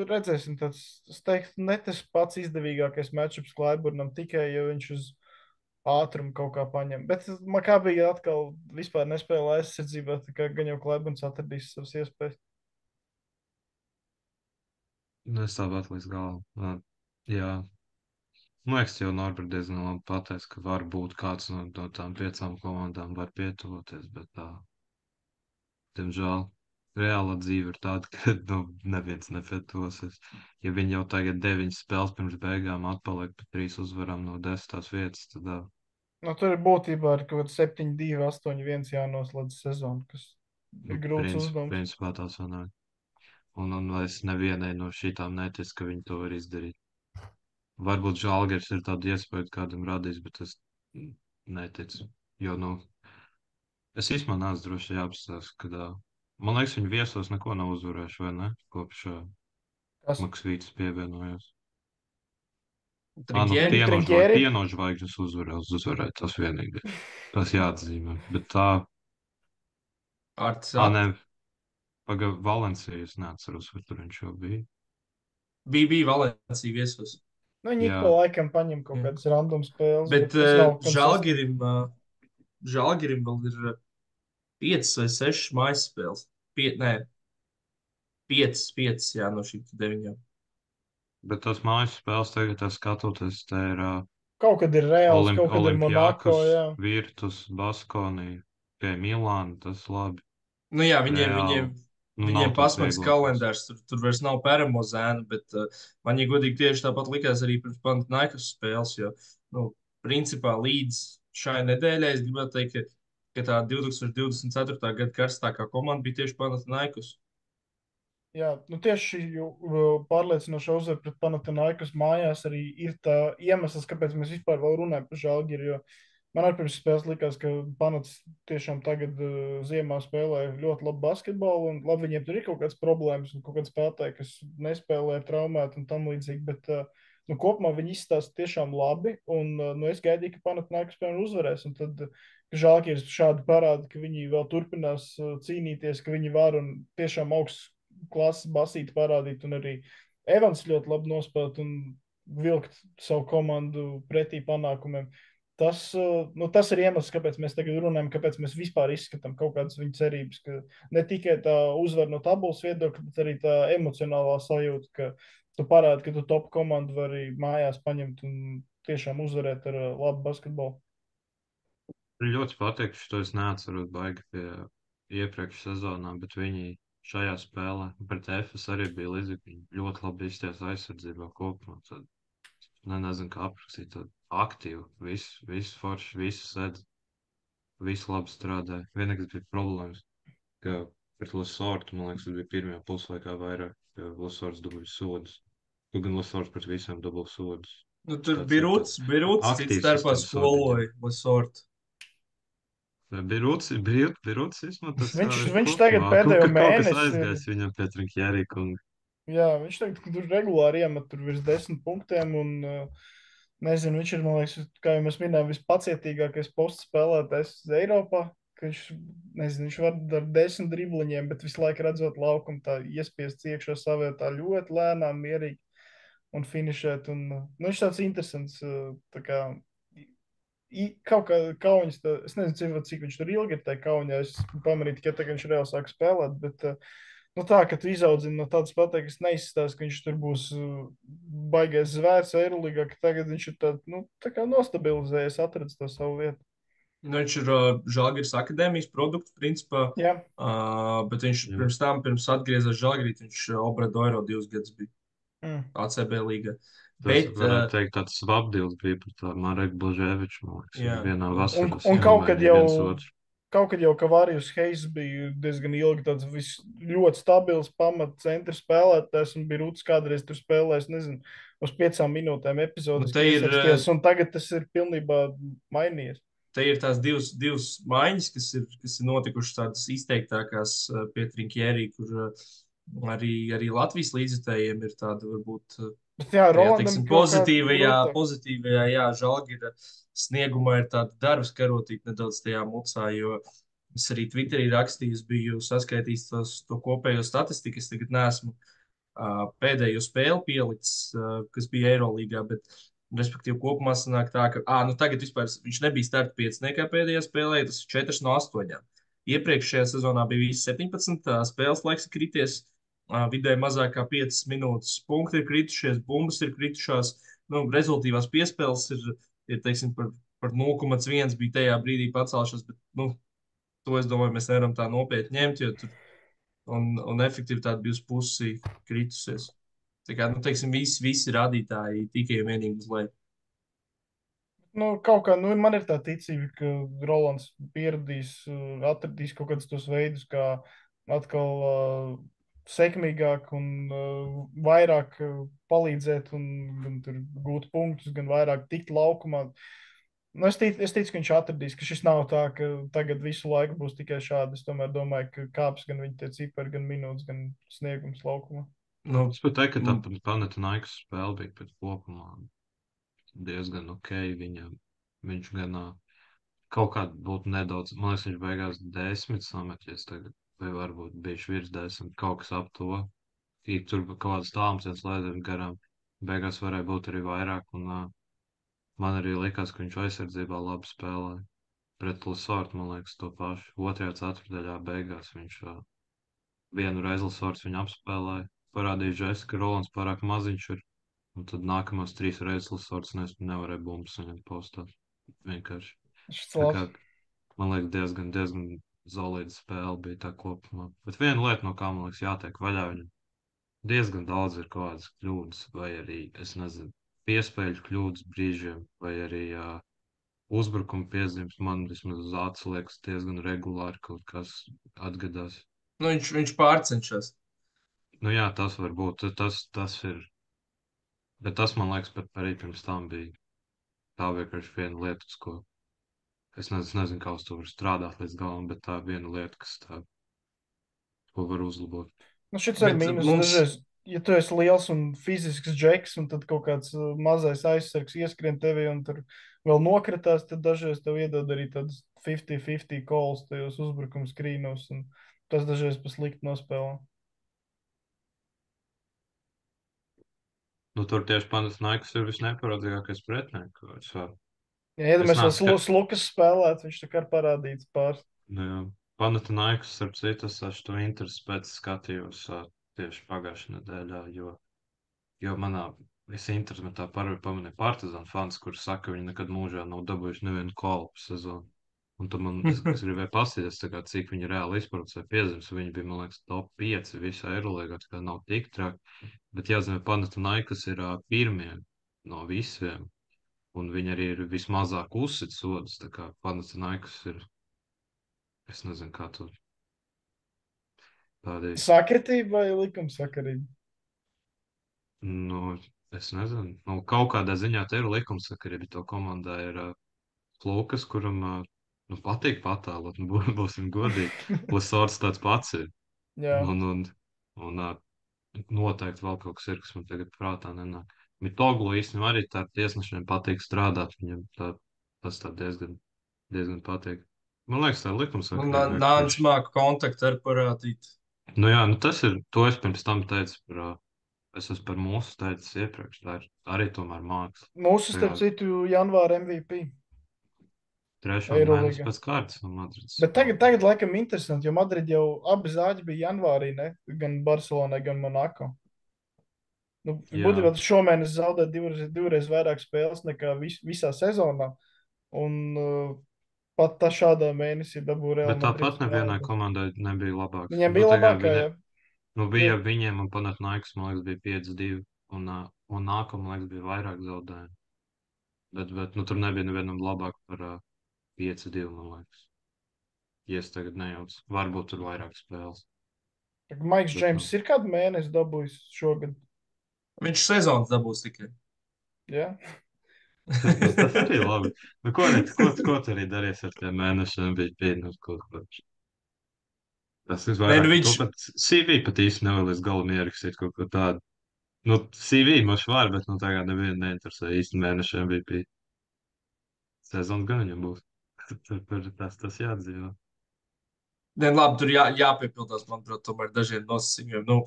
S3: redzēsim, es teiktu, ne tas pats izdevīgākais matchups Klaiburnam, tikai ja viņš uz ātrumu kaut kā paņem. Bet Makabī atkal vispār nespēlē aizsardzībā, tā kā gan jau Klaiburns atradīs savas iespējas.
S4: Es tāpat līdz galam. Jā. Man liekas, jau Norbert diezgan labi pateica, ka var būt kāds no tām 5 komandām var pietuvoties, bet diemžēl, reāla dzīve ir tāda, ka neviens nepietuvosies. Ja viņi jau tagad 9 spēles pirms beigām atpaliek pa 3 uzvarām no 10. vietas, tad
S3: tur ir būtībā ar kaut 7-2, 8-1 jānoslēdz sezonu, kas ir grūts uzdevums.
S4: Principā tā sanāk. Un es nevienai no šitām neticu, ka viņi to var izdarīt. Varbūt Žalgiris ir tāda iespēja kādam radīs, bet es neticu. Jo, es īstenībā neesmu droši jāapstāst, kad, man liekas, viņi viesos neko nav uzvarējuši, vai ne? Kopš Maksvītis pievienojās. Tieno zvaigžņus uzvarēja, tas vienīgi. Tas jāatzīmē. Bet tā... Valencija, es neatceros, vai tur viņš jau bija.
S2: Bija Valencija viesos.
S3: Viņi ik pa laikam paņem kaut kādas random spēles.
S2: Bet Žalgirim vēl ir 5 vai 6 mājas spēles. 5 jā, no šīm 9.
S4: Bet tas mājas spēles tagad, skatoties, tā ir
S3: kaut kad ir Reāls, kaut kad ir Monako, jā.
S4: Virtus, Baskonija, pie Milāna, tas labi.
S2: Jā, viņiem pasmaks kalendārs, tur vairs nav Peramo zēna, bet man, ja godīgi, tieši tāpat likās arī pret Panathinaikos spēles, jo, principā līdz šai nedēļai es gribētu teikt, ka tā 2024. gada karstākā komanda bija tieši Panathinaikos.
S3: Jā, nu tieši šī pārliecinoša uzvara pret Panathinaikos mājās arī ir tā iemesls, kāpēc mēs vispār vēl runājam par Žalgiri. Jo man arī pirms spēles likās, ka Panats tiešām tagad ziemā spēlē ļoti labu basketbolu, un labi, viņiem tur ir kaut kādas problēmas, un kaut kāds spēlētāji, kas nespēlē, ir traumēti un tam līdzīgi, bet nu, kopumā viņi izstāsta tiešām labi, un nu, es gaidīju, ka Panathinaikos piemēram uzvarēs, un tad Žalgiris šādi parāda, ka viņi vēl turpinās cīnīties, ka viņi var un tiešām augsts klases basīti parādīt, un arī Evans ļoti labi nospēlēt un vilkt savu komandu pretī panākumiem. Tas ir iemesls, kāpēc mēs tagad runājam, kāpēc mēs vispār izskatām kaut kādas viņa cerības, ka ne tikai tā uzvara no tabulas viedokļa, bet arī tā emocionālā sajūta, ka tu parādi, ka tu top komandu vari mājās paņemt un tiešām uzvarēt ar labu basketbolu.
S4: Ļoti patīkami, to es neatceros baigi pie iepriekš sezonā, bet viņi šajā spēlē pret Efes arī bija līdzīgi. Viņi ļoti labi izties aizsardzībā kopumā. Tad nezinu, kā aprakstīt. Tad aktīvi, visu forši, visu sēdz, visu labi strādāja. Vienīgais bija problēmas, ka pret Lasortu, man liekas, tas bija pirmajā puslaikā vairāk, ka Lasorts dabūja sodus. Tu gan Lasorts pret visiem dabūja sodus.
S2: Nu, tur
S4: Tāds
S2: bija Rūts, cits
S4: aktīvs
S2: starpā
S4: sistēmas
S2: skoloja Lasortu.
S4: Birūts izmantos.
S3: Viņš tagad pēdējo
S4: Kaut kas
S3: mēnesi
S4: aizgājis viņam pie Trinkjērī kunga.
S3: Jā, viņš tagad tur regulāri iemet tur virs 10 punktiem. Un, nezinu, viņš ir, man liekas, kā jau mēs minējām, vispacietīgākais posts spēlētājs Eiropā. Viņš, nezinu, viņš var ar 10 dribliņiem, bet visu laiku redzot laukumu, tā iespiests iekšā savietā ļoti lēnām, mierīgi un finišēt. Un, nu, viņš tāds interesants. Tā kā, kaut kā kauņas, es nezinu, cik viņš tur ilgi ir tajā kaunijā. Es pamanīju tikai tagad, viņš reāli sāk spēlēt. Bet, nu tā, ka tu izaudzini no tādas pateikas, neizstāst, ka viņš tur būs baigais zvērs Eirolīgā, ka tagad viņš ir tā kā nostabilizējies, atradis to savu vietu.
S2: Nu, viņš ir Žalgiris akadēmijas produkts, principā.
S3: Jā.
S2: Bet viņš pirms atgriezās Žalgirī, viņš Obradoiro 2 gadus bija ACB līgā.
S4: Bet, varētu teikt, tāds svabdils bija par tā Mareku Blaževiču, man liekas, vienā vasarā.
S3: Un kaut kad jau Kavārijus Heis bija diezgan ilgi tāds ļoti stabils pamat centra spēlētājs, un bija Rūts kādreiz tur spēlējis, nezinu, uz 5 minūtēm epizodes, un tagad tas ir pilnībā mainījies.
S2: Te ir tās divas maiņas, kas ir notikušas tādas izteiktākās pie Trinkjērī, kur arī Latvijas līdzjutējiem ir tāda varbūt pozitīvajā Žalgira sniegumā ir tāda darbs karotība nedaudz tajā mucā, jo es arī Twitterī rakstīju, biju saskaitījis to kopējo statistiku, es tagad neesmu pēdējo spēli pielicis, kas bija Eirolīgā, bet respektīvi kopumā sanāk tā, ka nu tagad vispār viņš nebija starta pieciniekā pēdējā spēlē, tas ir 4 no 8. Iepriekšējā sezonā bija visi 17, spēles laiks ir krities, vidēji mazāk kā 5 minūtes, punkti ir kritušies, bumbas ir kritušās, rezultīvās piespēles ir teiksim, par 0,1 bija tajā brīdī pacēlušās, bet, to es domāju, mēs nevaram tā nopietni ņemt, jo tur un efektivitāte bija uz pusi kritusies. Tā kā, teiksim, visi rādītāji tikai un vienīgi uz leju.
S3: Kaut kā, man ir tā ticība, ka Rolands pieradīs, atradīs kaut kādus tos veidus, kā atkal sekmīgāk un vairāk palīdzēt un gan tur gūt punktus, gan vairāk tikt laukumā. Es ticu, ka viņš atradīs, ka šis nav tā, ka tagad visu laiku būs tikai šādi. Es tomēr domāju, ka kāps gan viņa tie cipari, gan minūtes, gan sniegums laukumā.
S4: Es pat teiktu, ka tā Panathinaikos spēle bija pēc kopumā diezgan ok. Viņš gan kaut kā būtu nedaudz, man liekas, viņš beigās 10 sameties tagad, vai varbūt bijuši virs 10, kaut kas ap to. Tur kaut kādas tālumsienas lēdiem garām, beigās varēja būt arī vairāk, un man arī likās, ka viņš aizsardzībā labi spēlēja. Pret Lasortu, man liekas, to pašu. 2. ceturtdaļā beigās viņš vienu reizi Lasorts viņu apspēlēja. Parādīja žestu, ka Rolands pārāk maziņš ir, un tad nākamās 3 reizes Lasorts nevarēja bumbas saņemt postā. Vienkārši. Man liekas, diezgan zolīda spēle bija tā kopumā. Bet viena lieta, no kā man liekas jātiek vaļā, viņam diezgan daudz ir kaut kādas kļūdas, vai arī, es nezinu, piespēļu kļūdas brīžiem, vai arī uzbrukuma piezīmes. Man vismaz uz acu liekas diezgan regulāri kaut kas atgadās.
S2: Viņš pārcenšas.
S4: Nu jā, tas var būt. Tas ir. Bet tas, man liekas, pat arī pirms tam bija. Tā vienkārši viena lieta, uz ko es nezinu, kā uz to var strādāt līdz galam, bet tā ir viena lieta, ko var uzlabot.
S3: Nu, šis ir
S2: Bet
S3: mīnus.
S2: mums,
S3: Dažreiz, ja tu esi liels un fizisks džeks, un tad kaut kāds mazais aizsargs ieskrien tevi un tur vēl nokritās, tad dažreiz tev iedod arī tādas 50-50 calls tajos uzbrukuma skrīnos, un tas dažreiz pa slikti nospēlē.
S4: Nu, tur tieši Panathinaikos ir visneparodzīgākais pretinieks.
S3: Ja
S4: Es
S3: iedomājamies,
S4: neesmu
S3: vēl Lukas spēlēt, viņš tā kā ir parādīts pāris.
S4: Nu, jā. Panathinaikos, starp citu, es to interesi pēc skatījos tieši pagājušajā nedēļā, jo manā internetā pamanīja Partizānu fans, kurš saka, ka viņi nekad mūžā nav dabūjuši nevienu kolu pa sezonu. Un tad es gribēju paskatīties, cik viņi reāli izprovocēja piezīmes. Viņi bija, man liekas, top 5 visā Eirolīgā, tā kā nav tik traki. Bet jāzina, Panathinaikos ir pirmie no visiem, un viņi arī ir vismazāk uzsit sodus, tā kā Panathinaikos ir. Es nezinu, kā tu tādi.
S3: Sakritība vai likumsakarība?
S4: Nu, es nezinu. Nu, kaut kādā ziņā te ir likumsakarība. To komandā ir Lukas, kuram patīk patēlot, nu, būsim godīgi. Lisors tāds pats ir.
S3: Jā.
S4: Un noteikti vēl kaut kas ir, kas man tagad prātā nenāk. Mitoglu īstenībā arī tā tiesnešiem patīk strādāt. Viņam tas tā diezgan patīk. Man liekas, tā ir
S2: nu,
S4: likumsakarība.
S2: Nāns māku kontaktu ar parādīt.
S4: Nu jā, nu tas ir, to es pirms tam teicu es esmu par mūsu teicis iepriekš, tā ir arī tomēr māksla.
S3: Mūsu, starp citu, janvāra MVP.
S4: Trešo
S3: Eirolīga.
S4: mēnesi pēc kārtas no Madrids.
S3: Bet tagad laikam interesanti, jo Madrid jau abi zāģi bija janvārī, ne? Gan Barcelonai, gan Monako. Nu,
S4: Jā.
S3: būtībā šomēnes zaudē divreiz vairāk spēles nekā visā sezonā. Un pat tā šādā mēnesī dabū Real
S4: Bet tāpat
S3: Madrid
S4: nevienai
S3: spēle.
S4: komandai nebija labāks.
S3: Viņiem bija labākā, jā.
S4: Nu, bija viņiem un Panathinaikos, man liekas, bija 5-2, un Monako, man liekas, bija vairāk zaudējumu. Bet nu, tur nebija nevienam labāk par 5-2, man liekas. Ja es tagad nejaucu. Varbūt tur vairāk spēles.
S3: Maiks
S4: Bet,
S3: Džeims ir kādu mēnesi dabūjis šogad.
S2: Viņš sezonas dabūs tikai.
S3: Jā.
S4: Tas arī labi. Nu, ko tu arī darīsi ar tiem mēnešiem? Bija pieņemts kaut ko. Tas ir vairāk.
S2: Viņš...
S4: To pat CV pat īsti nevar līdz galam ierakstīt kaut ko tādu. Nu, CV maš var, bet nu tagad nevienu neinteresē īsti mēnešu MVP. Sezons gan viņam būs. Tas jāatdzīvo.
S2: Labi, tur jāpiepildās, manuprāt, tomēr dažiem nosacījumiem. Nu,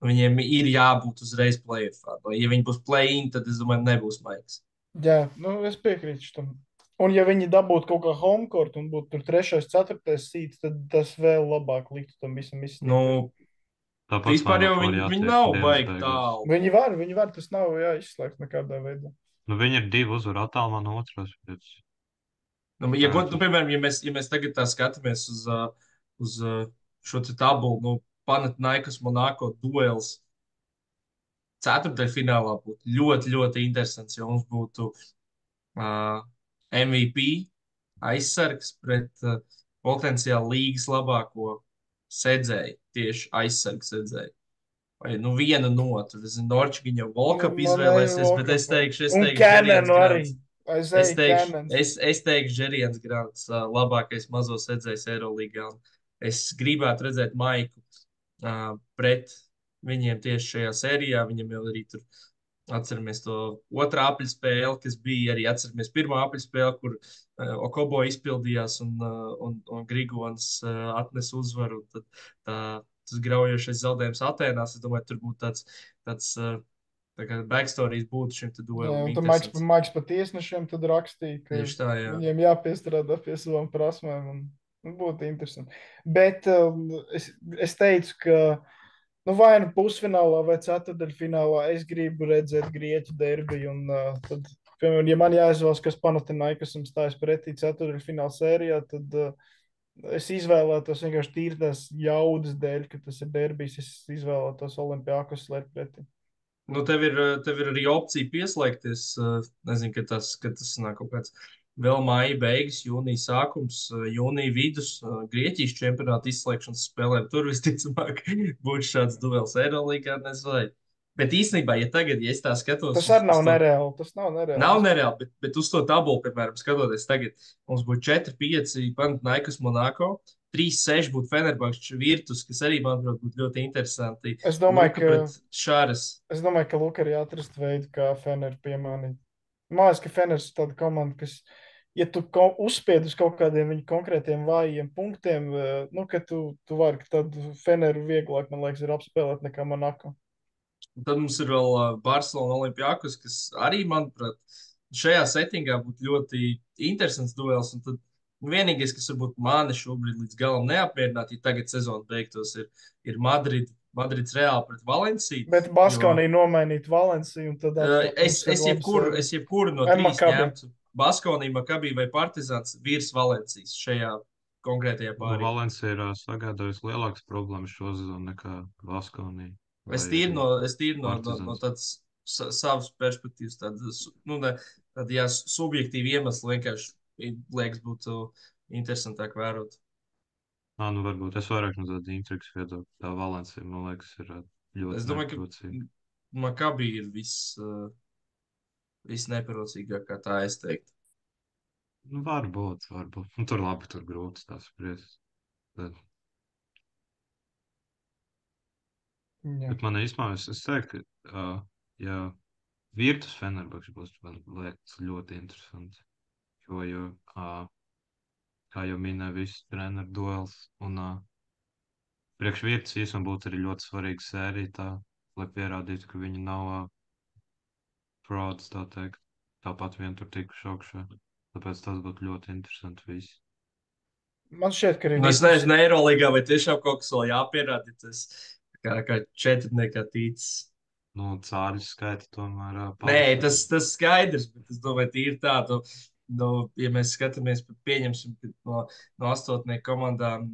S2: viņiem ir jābūt uzreiz play-offā. Ja viņi būs play-in, tad es domāju, nebūs maigs.
S3: Jā, nu es piekrītu tam. Un ja viņi dabūtu kaut kā home court un būtu tur 3., 4. sīts, tad tas vēl labāk liktu tam visam izsniegt.
S2: Nu,
S4: Tāpat
S2: vispār jau
S4: Final Four
S2: viņi
S4: jātiek
S2: nav
S4: dienas
S2: baigi
S4: beigās.
S2: tālu.
S3: Viņi var, tas nav jāizslēgt nekādā veidā.
S4: Nu, viņi ir 2 uzvaru attālumā no otras.
S2: Nu, piemēram, ja mēs tagad tā skatāmies uz šo te tabulu, nu, Panathinaikos Monako duels ceturtdaļfinālā būtu ļoti, ļoti interesants, jo mums būtu MVP aizsargs pret potenciāli līgas labāko sedzēju, tieši aizsargs sedzēju. Vai nu viena no otras. Es zinu, Norčīgi jau Volkap izvēlēsies, bet es teikšu,
S3: Un Cannon arī.
S2: Es teikšu, Žeriens Grants, labākais mazo sedzējs Eirolīgā. Es gribētu redzēt Maiku pret viņiem tieši šajā sērijā. Viņam jau arī tur atceramies to otrā apļu spēli, kas bija arī atceramies pirmā apļu spēli, kur Okobo izpildījās un Grigons atnes uzvaru. Tad tas graujošais zaudējums Atēnās, es domāju, tur būtu tāds tā kā backstories būtu šim duelam.
S3: Jā, tad Maiks pa tiesnešiem tad rakstīja, ka
S2: tā,
S3: viņiem jāpiestrādā pie savām prasmēm un būtu interesanti. Bet es teicu, ka vai nu pusfinālā vai ceturtdaļfinālā es gribu redzēt Grieķu derbiju un tad, piemēram, ja man jāizvēlas, kas Panathinaikos stājas pretī ceturtdaļfināla sērijā, tad es izvēlētos vienkārši tīri tās jaudas dēļ, ka tas ir derbijs, es izvēlētos Olimpiākos slēgt pretī.
S2: Nu, tev ir arī opcija pieslēgties. Nezinu, ka tas nāk kaut kāds vēl māja beigas, jūnija sākums, jūnija vidus, Grieķijas čempionāta izslēgšanas spēlēm. Tur visticamāk būs šāds duels Eirolandā, nezinu. Bet īstenībā, ja es tā skatos,
S3: Tas arī nav nereāli. Tas nav nereāli.
S2: nav nereāli, bet uz to tabulu, piemēram, skatoties tagad, mums būtu 4-5 Panathinaikos Monako, 3-6 būtu Fenerbahčs Virtus, kas arī, manuprāt, būtu ļoti interesanti.
S3: Es domāju,
S2: Luka pret Šāras.
S3: Es domāju, ka Luka arī atrast veidu, kā Feneru piemānīt. Man liekas, ka Feners ir tāda komanda, kas, ja tu uzspied uz kaut kādiem viņa konkrētiem vājiem punktiem, nu, ka tu vari, tad Feneru vieglāk, man liekas, ir apspēlēt nekā Monako.
S2: Un tad mums ir vēl Barcelona Olimpijakos, kas arī, manuprāt, šajā settingā būtu ļoti interesants duels. Un tad vienīgais, kas varbūt mani šobrīd līdz galam neapmierinātu, ja tagad sezona beigtos, ir Madrids Reāli pret Valenciju.
S3: Bet Baskonī nomainīt Valenciju un tad
S2: Es jebkuru no trīs ņemtu. Baskonī, Makabī vai Partizāns virs Valencijas šajā konkrētajā pārī.
S4: Valencija ir sagādājusi lielākas problēmas šo sezonu nekā Baskonī.
S2: Es tīri no tādas savas perspektīvas, tāda subjektīva iemesla vienkārši liekas būtu interesantāk vērot.
S4: Nu varbūt es vairāk no tāda intrigas viedokļa. Tā Valencija, man liekas, ir ļoti
S2: Es domāju, ka Makabī ir viss neparocīgākā, tā es teiktu.
S4: Varbūt. Un tur labi, tur grūti tās spriest. Bet man īstenībā, es teiktu, ka, ja Virtus Fenerbahčs būs, man liekas, ļoti interesants. Jo kā jau minēju, viss treneru duels. Un priekš Virtus īstenībā būtu arī ļoti svarīga sērija tā, lai pierādītu, ka viņi nav frauds, tā teikt. Tāpat vien tur tikuši augšā. Tāpēc tas būtu ļoti interesanti viss.
S3: Man šķiet, ka arī
S2: Es nezinu, Eirolandā vai tiešām kaut kas vēl jāpierāda. Tas kā četrniekā tīcis.
S4: Cāļu skaita tomēr.
S2: Nē, tas skaidrs, bet es domāju, tīri tādu, ja mēs skatāmies, pieņemsim, ka no astotnieku komandām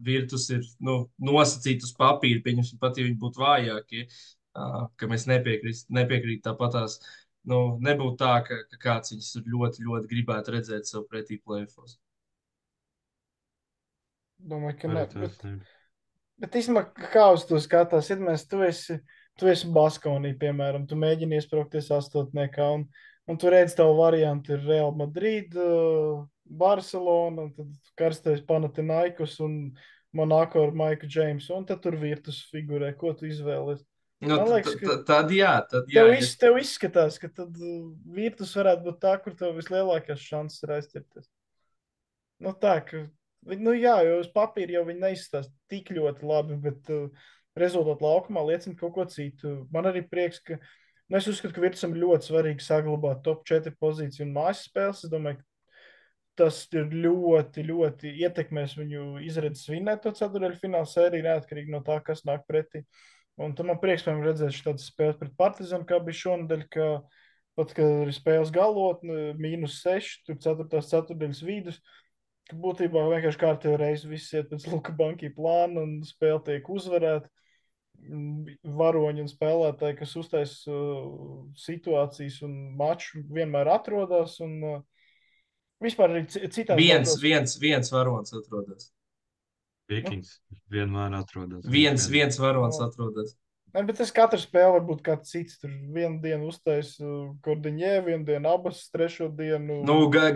S2: Virtus ir nosacīti uz papīra, pieņemsim, pat ja viņi būtu vājākie, ka mēs nepiekrīt tāpatās. Nebūtu tā, ka kāds viņus ļoti, ļoti gribētu redzēt sev pretī play-offos.
S3: Domāju, ka ne. Bet īstenībā, kā uz to skatās, tu esi Baskonī, piemēram, tu mēģini iesprāgties astotniekā, un tu redzi tavu variantu ir Real Madrid, Barcelona, un tad karstais Panathinaikos un Monako ar Maiku Džeimsu, un tad tur Virtus figurē, ko tu izvēlies. Man liekas,
S2: tad jā.
S3: Tev izskatās, ka tad Virtus varētu būt tā, kur tev vislielākās šanses ir aizķerties. Jā, jo uz papīra jau viņi neizstāsta tik ļoti labi, bet rezultāti laukumā liecina kaut ko citu. Man arī prieks, ka es uzskatu, ka Virtusam ļoti svarīgi saglabāt top 4 pozīciju un mājas spēles. Es domāju, ka tas ir ļoti, ļoti ietekmēs viņu izredzes vinnēt to ceturdaļfināla sēriju, neatkarīgi no tā, kas nāk pretī. Un tad man prieks, piemēram, redzēt šādas spēles pret Partizanu, kā bija šonadēļ, ka pat, kad ir spēles galotne, -6, tur 4. ceturdaļas vidus, ka būtībā vienkārši kārtībā reizi viss iet pēc Luka Banki plāna un spēle tiek uzvarēta. Varoņi un spēlētāji, kas uztaisa situācijas un maču, vienmēr atrodas. Un vispār arī citās
S2: viens varonis atrodas.
S4: Vikings vienmēr atrodas.
S2: Viens varonis atrodas.
S3: Ne, bet tas katru spēli var būt kāds cits. Tur vienu dienu uztaisa Kordiņē, vienu dienu abas, trešo dienu.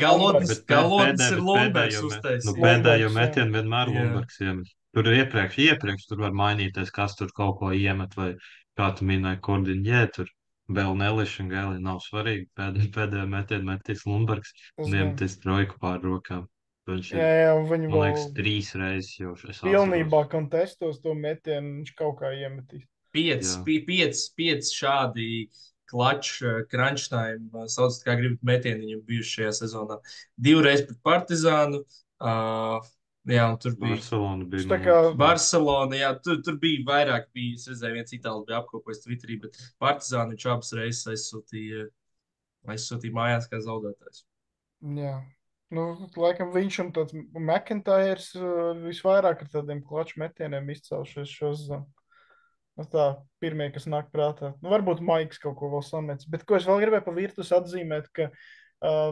S2: Galotnis ir Lundbergs uztaisījis.
S4: Pēdējo metienu vienmēr Lundbergs iemet. Tur iepriekš tur var mainīties, kas tur kaut ko iemet, vai kā tu minēji Kordiņē, tur vēl Neliša un Gēlī nav svarīgi. Pēdējo metienu metīs Lundbergs un iemetīs trojku pār rokām. Viņš ir,
S3: man
S4: liekas, 3 reizes jau šeit.
S3: Pilnībā kontestos to metienu viņš kaut kā iemetīs.
S2: 5 šādi crunch time, sauc, kā gribat metieni viņam bijuši šajā sezonā. 2 reizes pret Partizānu, un tur bija Barcelona, tur bija vairāk, es redzēju, viens itālis bija apkopojis Twitterī, bet Partizānu viņš abas reizes aizsūtīja mājās kā zaudētājs.
S3: Jā. Laikam viņš un tāds McIntyres visvairāk ar tādiem clutch metieniem izcelšies šo sezonu. Tā pirmie, kas nāk prātā. Varbūt Maiks kaut ko vēl samets. Bet ko es vēl gribēju pa Virtus atzīmēt, ka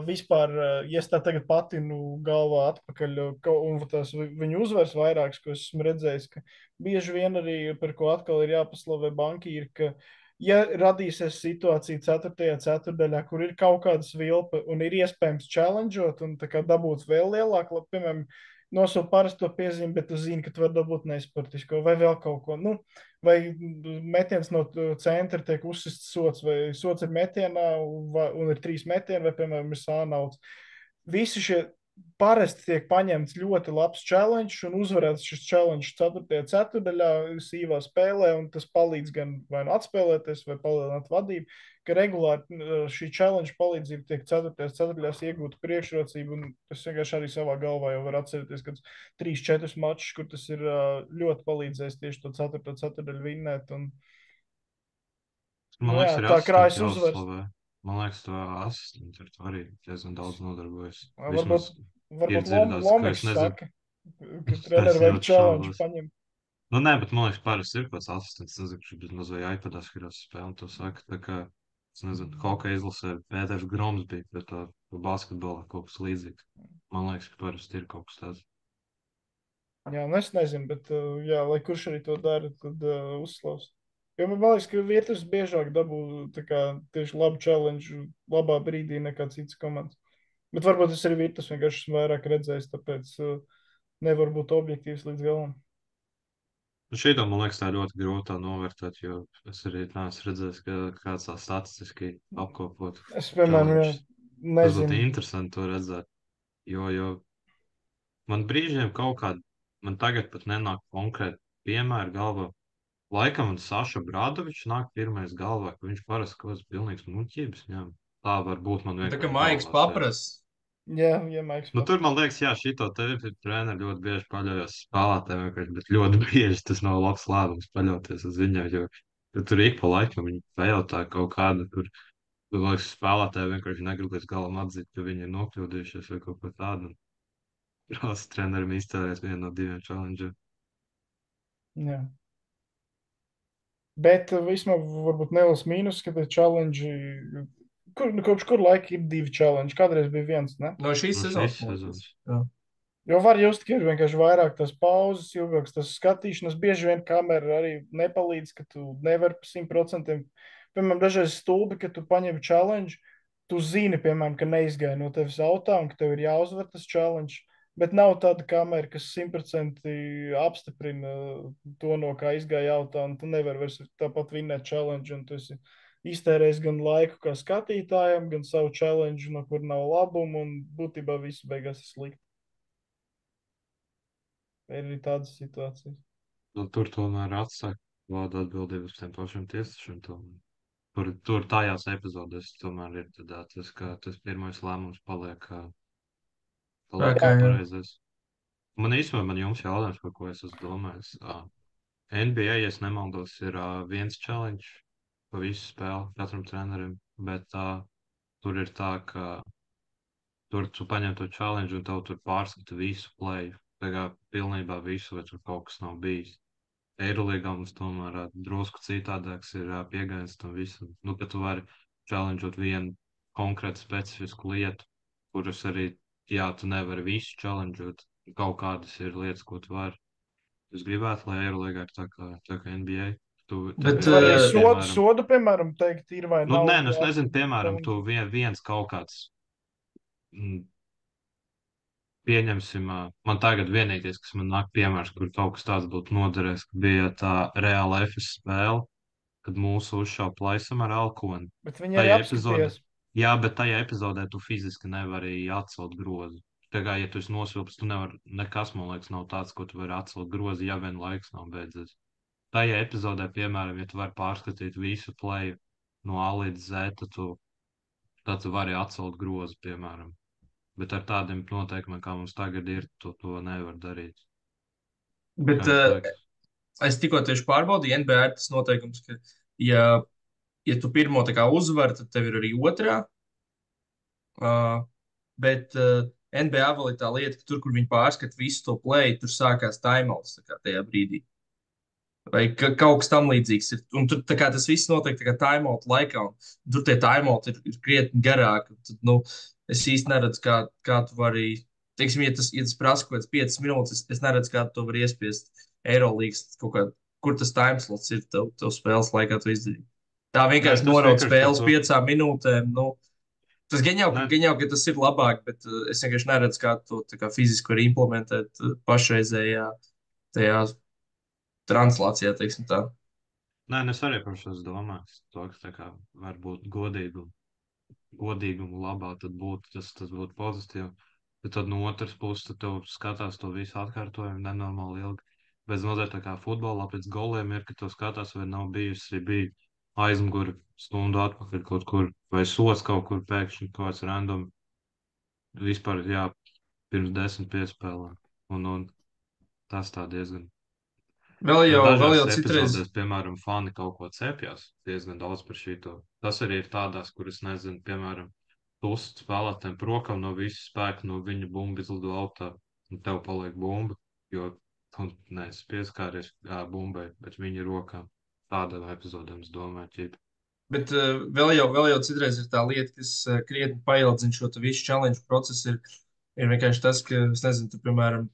S3: Vispār, ja es tā tagad patinu galvā atpakaļ, un tās viņu uzvaras vairākas, ko esmu redzējis, ka bieži vien arī par ko atkal ir jāpaslavē bankīri, ka ja radīsies situācija 4. ceturdaļā, kur ir kaut kāda svilpe un ir iespējams challengeot un tā kā dabūt vēl lielāku, piemēram, nosaukt parasto piezīmi, bet tu zini, ka tu vari dabūt nesportisko vai vēl kaut ko. Nu, vai metiens no centra tiek uzsists sots, vai sots ir metienā un ir 3 metieni, vai, piemēram, ir sānauts. Visi šie parasti tiek paņemts ļoti labs challenge un uzvarēts šis challenge 4. ceturdaļā sīvā spēlē, un tas palīdz gan vai nu atspēlēties, vai palielināt vadību, ka regulāri šī challenge palīdzība tiek 4. ceturdaļās iegūta priekšrocība, un es vienkārši arī savā galvā jau varu atcerēties, kad 3-4 mačus, kur tas ir ļoti palīdzējis tieši to 4. ceturdaļu vinnēt, un
S4: Man liekas, ir
S3: tā krājas
S4: asistenti
S3: uzvars.
S4: jāuzslavē. Man liekas, to asistenti ar to arī diezgan daudz nodarbojas.
S3: Varbūt
S4: ir dzirdēts, ka
S3: Lomeks
S4: es nezinu.
S3: saka, ka treneri vajag
S4: ļoti
S3: challenge
S4: šaubos.
S3: paņemt.
S4: Nu, nē, bet man liekas, parasti ir kāds asistents. Es nezinu, kurš bezmaz vai iPadā skatās spēli un to saka. Tā kā, es nezinu, hokeja izlasē Pēters Groms bija, bet tā basketbolā kaut kas līdzīgs. Man liekas, ka parasti ir kaut kas tāds.
S3: Jā, nu es nezinu, bet jā, lai kurš arī to dara, tad uzslavs. Jo man liekas, ka Virtus biežāk dabū tā kā tieši labu challenge labā brīdī nekā citas komandas. Bet varbūt es arī Virtus vienkārši esmu vairāk redzējis, tāpēc nevar būt objektīvs līdz galam.
S4: Nu, šito, man liekas, tā ļoti grūti novērtēt, jo es arī neesmu redzējis, ka kāds tā statistiski apkopot.
S3: Es, piemēram, jā,
S4: Tas būtu
S3: nezinu.
S4: interesanti to redzēt, jo man brīžiem kaut kādā, man tagad pat nenāk konkrēti piemēri galvā. Laikam man Saša Bradovičs nāk pirmais galvā, ka viņš parasti kaut kāds pilnīgs muļķības ņem. Tā var būt man
S2: Tā
S4: vienkārši
S2: kā Maiks
S4: galvā sēž.
S2: papras.
S3: Jā, Maiks.
S4: Nu, tur man liekas, jā, šito tevi treneri ļoti bieži paļaujas spēlētājiem, vienkārši, bet ļoti bieži tas nav labs lēmums paļauties uz viņiem, jo tur ik pa laikam viņi pajautā kaut kādu tur, liekas, spēlētāji vienkārši negrib līdz galam atzīt, ka viņi ir nokļūdījušies vai kaut ko tādu. Prasa trenerim iztērēt vienu no 2 challenge.
S3: Jā. Bet vismaz varbūt neliels mīnus, ka tie challenge, kopš kur laika ir 2 challenge, kādreiz bija viens, ne?
S2: No šīs
S4: No
S2: sezonas.
S4: šīs sezonas.
S2: Jā.
S3: Jo var just, ka ir vienkārši vairāk tās pauzes, ilgāks tas skatīšanas, bieži vien kamera arī nepalīdz, ka tu nevari pa 100%. Piemēram, dažreiz stulbi, ka tu paņem challenge, tu zini, piemēram, ka neizgāja no tevis autā un ka tev ir jāuzvar tas challenge, bet nav tāda kamera, kas 100% apstiprina to, no kā izgāja autā, un tu nevari vairs tāpat vinnēt challenge, un tu esi iztērējis gan laiku kā skatītājiem, gan savu challenge, no kur nav labumu, un būtībā viss beigās ir slikti. Ir arī tādas situācijas.
S4: Nu, tur tomēr atsaka vārdu atbildību uz tiem pašiem tiesnešiem. Tur tajās epizodēs tomēr ir tas, ka tas pirmais lēmums paliek
S2: Jā.
S4: pareizais. Man jums jautājums, par ko es esmu domājis. NBA, ja es nemaldos, ir viens challenge pa visu spēli katram trenerim, bet tur ir tā, ka tur tu paņem to challenge un tev tur pārskata visu playu. Tā kā pilnībā visu, vai tur kaut kas nav bijis. Eirolīgā mums tomēr drusku citādāks ir pieejams tam visam. Nu, ka tu vari challengeot vienu konkrētu specifisku lietu, kuras arī, jā, tu nevari visu challengeot. Kaut kādas ir lietas, ko tu vari. Es gribētu, lai Eirolīgā ir tā kā NBA.
S2: Bet,
S3: Vai arī
S2: piemēram,
S3: sodu, piemēram, teikt, ir vai
S4: Nu,
S3: nav?
S4: nē, nu, es nezinu, piemēram, tu viens kaut kāds. Pieņemsim, man tagad vienīgais, kas man nāk piemērs, kur kaut kas tāds būtu noderējis, bija tā reāla FS spēle, kad mūsu uzšāva plaisam ar Alkoni.
S3: Bet viņi arī apskatījās.
S4: Jā, bet tajā epizodē tu fiziski nevari atcelt grozu. Tā kā, ja tu esi nosvilpis, tu nevari, nekas, man liekas, nav tāds, ko tu vari atcelt grozu, ja vien laiks nav beidzies. Tajā epizodē, piemēram, ja tu vari pārskatīt visu playu no A līdz Z, tad tu vari atcelt grozu, piemēram. Bet ar tādiem noteikumiem, kā mums tagad ir, to nevar darīt.
S2: Bet
S4: Kā jums liekas?
S2: es tikko tieši pārbaudīju, NBA ir tas noteikums, ka, ja tu pirmo tā kā uzvari, tad tev ir arī otrā. Bet NBA vēl ir tā lieta, ka tur, kur viņi pārskata visu to play, tur sākās timeouts tajā brīdī. vai kaut kas tam līdzīgs ir. Un tur tā kā tas viss notiek tā kā timeout laikā, un tur tie timeout ir krietni garāki. Tad, nu, es īsti neredzu, kā tu vari, teiksim, ja tas prasa kaut kāds 5 minūtes, es neredzu, kā tu to vari iespiest Eirolīgas kaut kā, kur tas timeslots ir tev spēles laikā tu izdarīt. Tā
S4: Nē,
S2: vienkārši
S4: tas
S2: noraut
S4: vienkārši par
S2: spēles
S4: to.
S2: 5 minūtēm. Nu, tas gan jau,
S4: Nē,
S2: ka tas ir labāk, bet es vienkārši neredzu, kā to tā kā fiziski var implementēt pašreizējā tajā translācijā, teiksim tā.
S4: nē, es arī par šo domāju. To, ka tā kā var būt godīgumu labā, tad tas būtu pozitīvi. Bet tad no otras puses, tad tev skatās to visu atkārtojumu nenormāli ilgi. Bez noteikti tā kā futbolā pēc goliem ir, ka tu skatās, vai nav bijusi, bija aizmuguri stundu atpakaļ kaut kur, vai sots kaut kur pēkšņi kaut kāds random vispār, jā, pirms 10 piespēlēm. Un tas tā diezgan.
S2: Vēl
S4: Dažās
S2: jau citreiz.
S4: epizodēs, piemēram, fani kaut ko cepjas diezgan daudz par šito. Tas arī ir tādās, kuras nezinu, piemēram, tu uzsver spēlētājiem prokam no visas spēka, no viņa bumbu izlido autā, un tev paliek bumba, jo tu neesi pieskāries bumbai, bet viņa rokām. Tādām epizodēm, es domāju, ķip.
S2: Bet vēl jau citreiz ir tā lieta, kas krietni paildzina šo visu challenge procesu. Ir vienkārši tas, ka, es nezinu, tu, piemēram,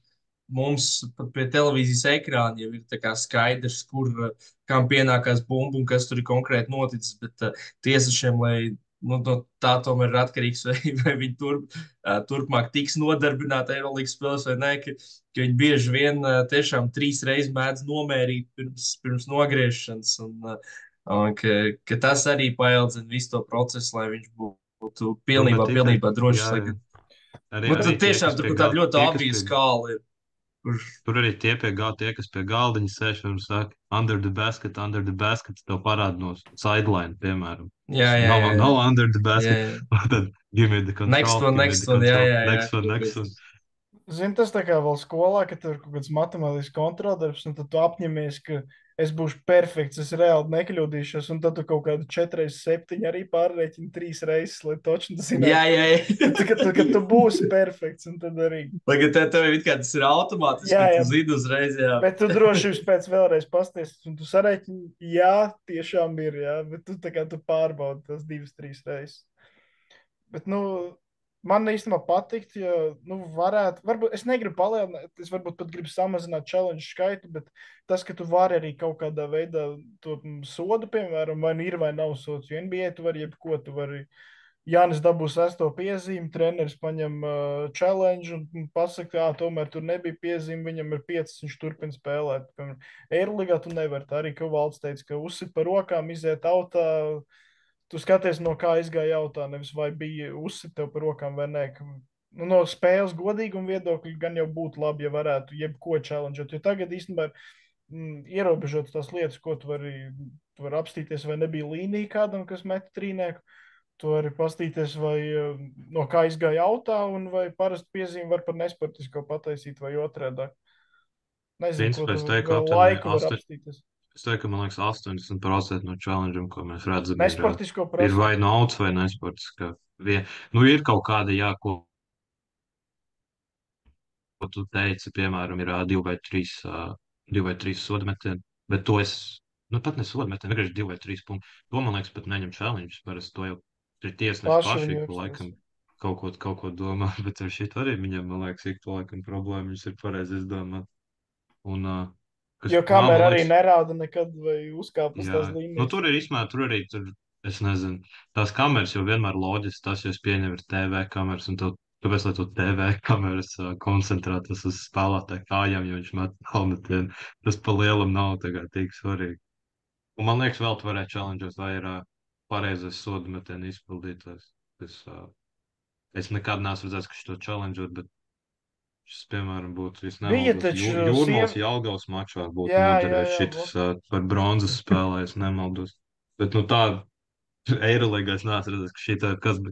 S2: mums pat pie televīzijas ekrāna jau ir tā kā skaidrs, kur kam pienākās bumba un kas tur ir konkrēti noticis. Bet tiesnešiem, lai nu, no tā tomēr ir atkarīgs, vai viņi turpmāk tiks nodarbināti Eirolandes spēlēs vai nē, ka viņi bieži vien tiešām 3 reizes mēdz nomērīt pirms nogriešanas. Un ka tas arī paildzina visu to procesu, lai viņš būtu
S4: Nu, bet
S2: pilnībā drošs.
S4: jā, jā.
S2: Nu,
S4: Arī
S2: tad
S4: tie,
S2: tiešām
S4: kas
S2: tur
S4: pie
S2: tāda ļoti
S4: tie, kas
S2: obvija
S4: pie
S2: skala ir.
S4: Tur arī tie, kas pie galdiņa sēž un saka, under the basket, tev parāda no sideline, piemēram.
S2: Jā, jā, jā.
S4: No under the basket.
S2: Jā, jā.
S4: Tad give me the control,
S2: Next one, jā.
S4: next one.
S3: Zini, tas tā kā vēl skolā, ka tur ir kaut kāds matemātisks kontroldarbs, un tad tu apņemies, ka es būšu perfekts, es reāli nekļūdīšos, un tad tu kaut kādu 4x7 arī pārreķini 3 reizes, lai točni tas zinātu.
S2: Jā.
S3: Ka tu būsi perfekts, un tad arī.
S2: Lai gan tev ir kā tas ir automātiski,
S3: Jā,
S2: ka
S3: jā.
S2: tu zini uzreiz, jā.
S3: Bet tu drošības pēc vēlreiz pasties, un tu sareķini, jā, tiešām ir, jā, bet tu tā kā tu pārbaudi tas 2-3 reizes. Bet, nu, man īstenībā patikt, ja, nu, varbūt es negribu palielināt, es varbūt pat gribu samazināt challenge skaitu, bet tas, ka tu vari arī kaut kādā veidā to sodu, piemēram, vai nu ir vai nav sods, jo NBA tu vari jebko, tu vari, Jānis dabūs 6. piezīmi, treneris paņem challenge un pasaka, tomēr tur nebija piezīme, viņam ir 5, viņš turpina spēlēt. Eirolīgā tu nevari, tā arī, ka valsts teica, ka uzsit par rokām, iziet autā, tu skaties, no kā izgāja jautā, nevis vai bija uzsit tev par rokām vai nē. Nu, no spēles godīguma viedokļa gan jau būtu labi, ja varētu jebko challengeot, jo tagad īstenībā ierobežot tās lietas, ko tu vari apstīties, vai nebija līnija kādam, kas met trīnieku. Tu vari pastīties, vai no kā izgāja jautā, un vai parasti piezīme var par nesportisko pataisīt vai otrādi. Nezinu, ko tu vēl laiku var apstīties.
S4: Es teiktu, ka man liekas, 80% no challenge, ko mēs redzam,
S3: nesportisko
S4: ir vai nauds vai nesportiskā. Nu, ir kaut kāda, jā, ko tu teici, piemēram, ir 2 vai 3 sodmetieni, bet to es, nu, pat ne sodmetieni, vienkārši 2 vai 3 punkti. To, man liekas, pat neņem challenge, parasti to jau ir tiesneši paši, laikam, kaut ko domā, bet ar šit arī viņam, man liekas, ik to laikam problēma, viņš ir pareizi izdomāt. Un,
S3: jo kamera arī nerāda nekad vai uzkāpus tās līnijas.
S4: Nu, tur ir izmēr, es nezinu, tās kameras jau vienmēr loģiski, tas jau es pieņemu ir TV kameras, un tāpēc, lai to TV kameras koncentrētas uz spēlētāju kājām, jo viņš met helmetienu, tas pa lielam nav tagad tik svarīgi. Un man liekas, vēl tu varētu challengeot, vai ir pareizais sodu metienu izpildītājs. Es nekad neesmu redzējis, ka šo challengeot, bet šis, piemēram, būtu, es nemaldos, Jūrmals Jelgavas mačā būtu noderējis šitas par bronzas spēlē, es nemaldos. Bet, nu, tā Eirolīgā es neesmu redzējis, ka šitā, kāds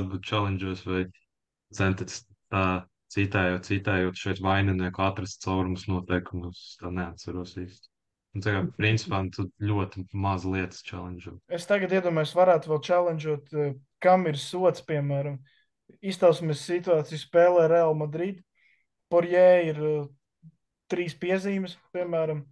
S4: būtu challengeos vai centis tā citējot šeit vaininieku atrast caurumus noteikumus, tā neatceros īsti. Un tā kā, principā, tu ļoti maz lietas challengeot.
S3: Es tagad iedomājos, varētu vēl challengeot, kam ir sots, piemēram. Iztausimies situāciju spēlē Real Madrid. Porjē ir 3 piezīmes, piemēram.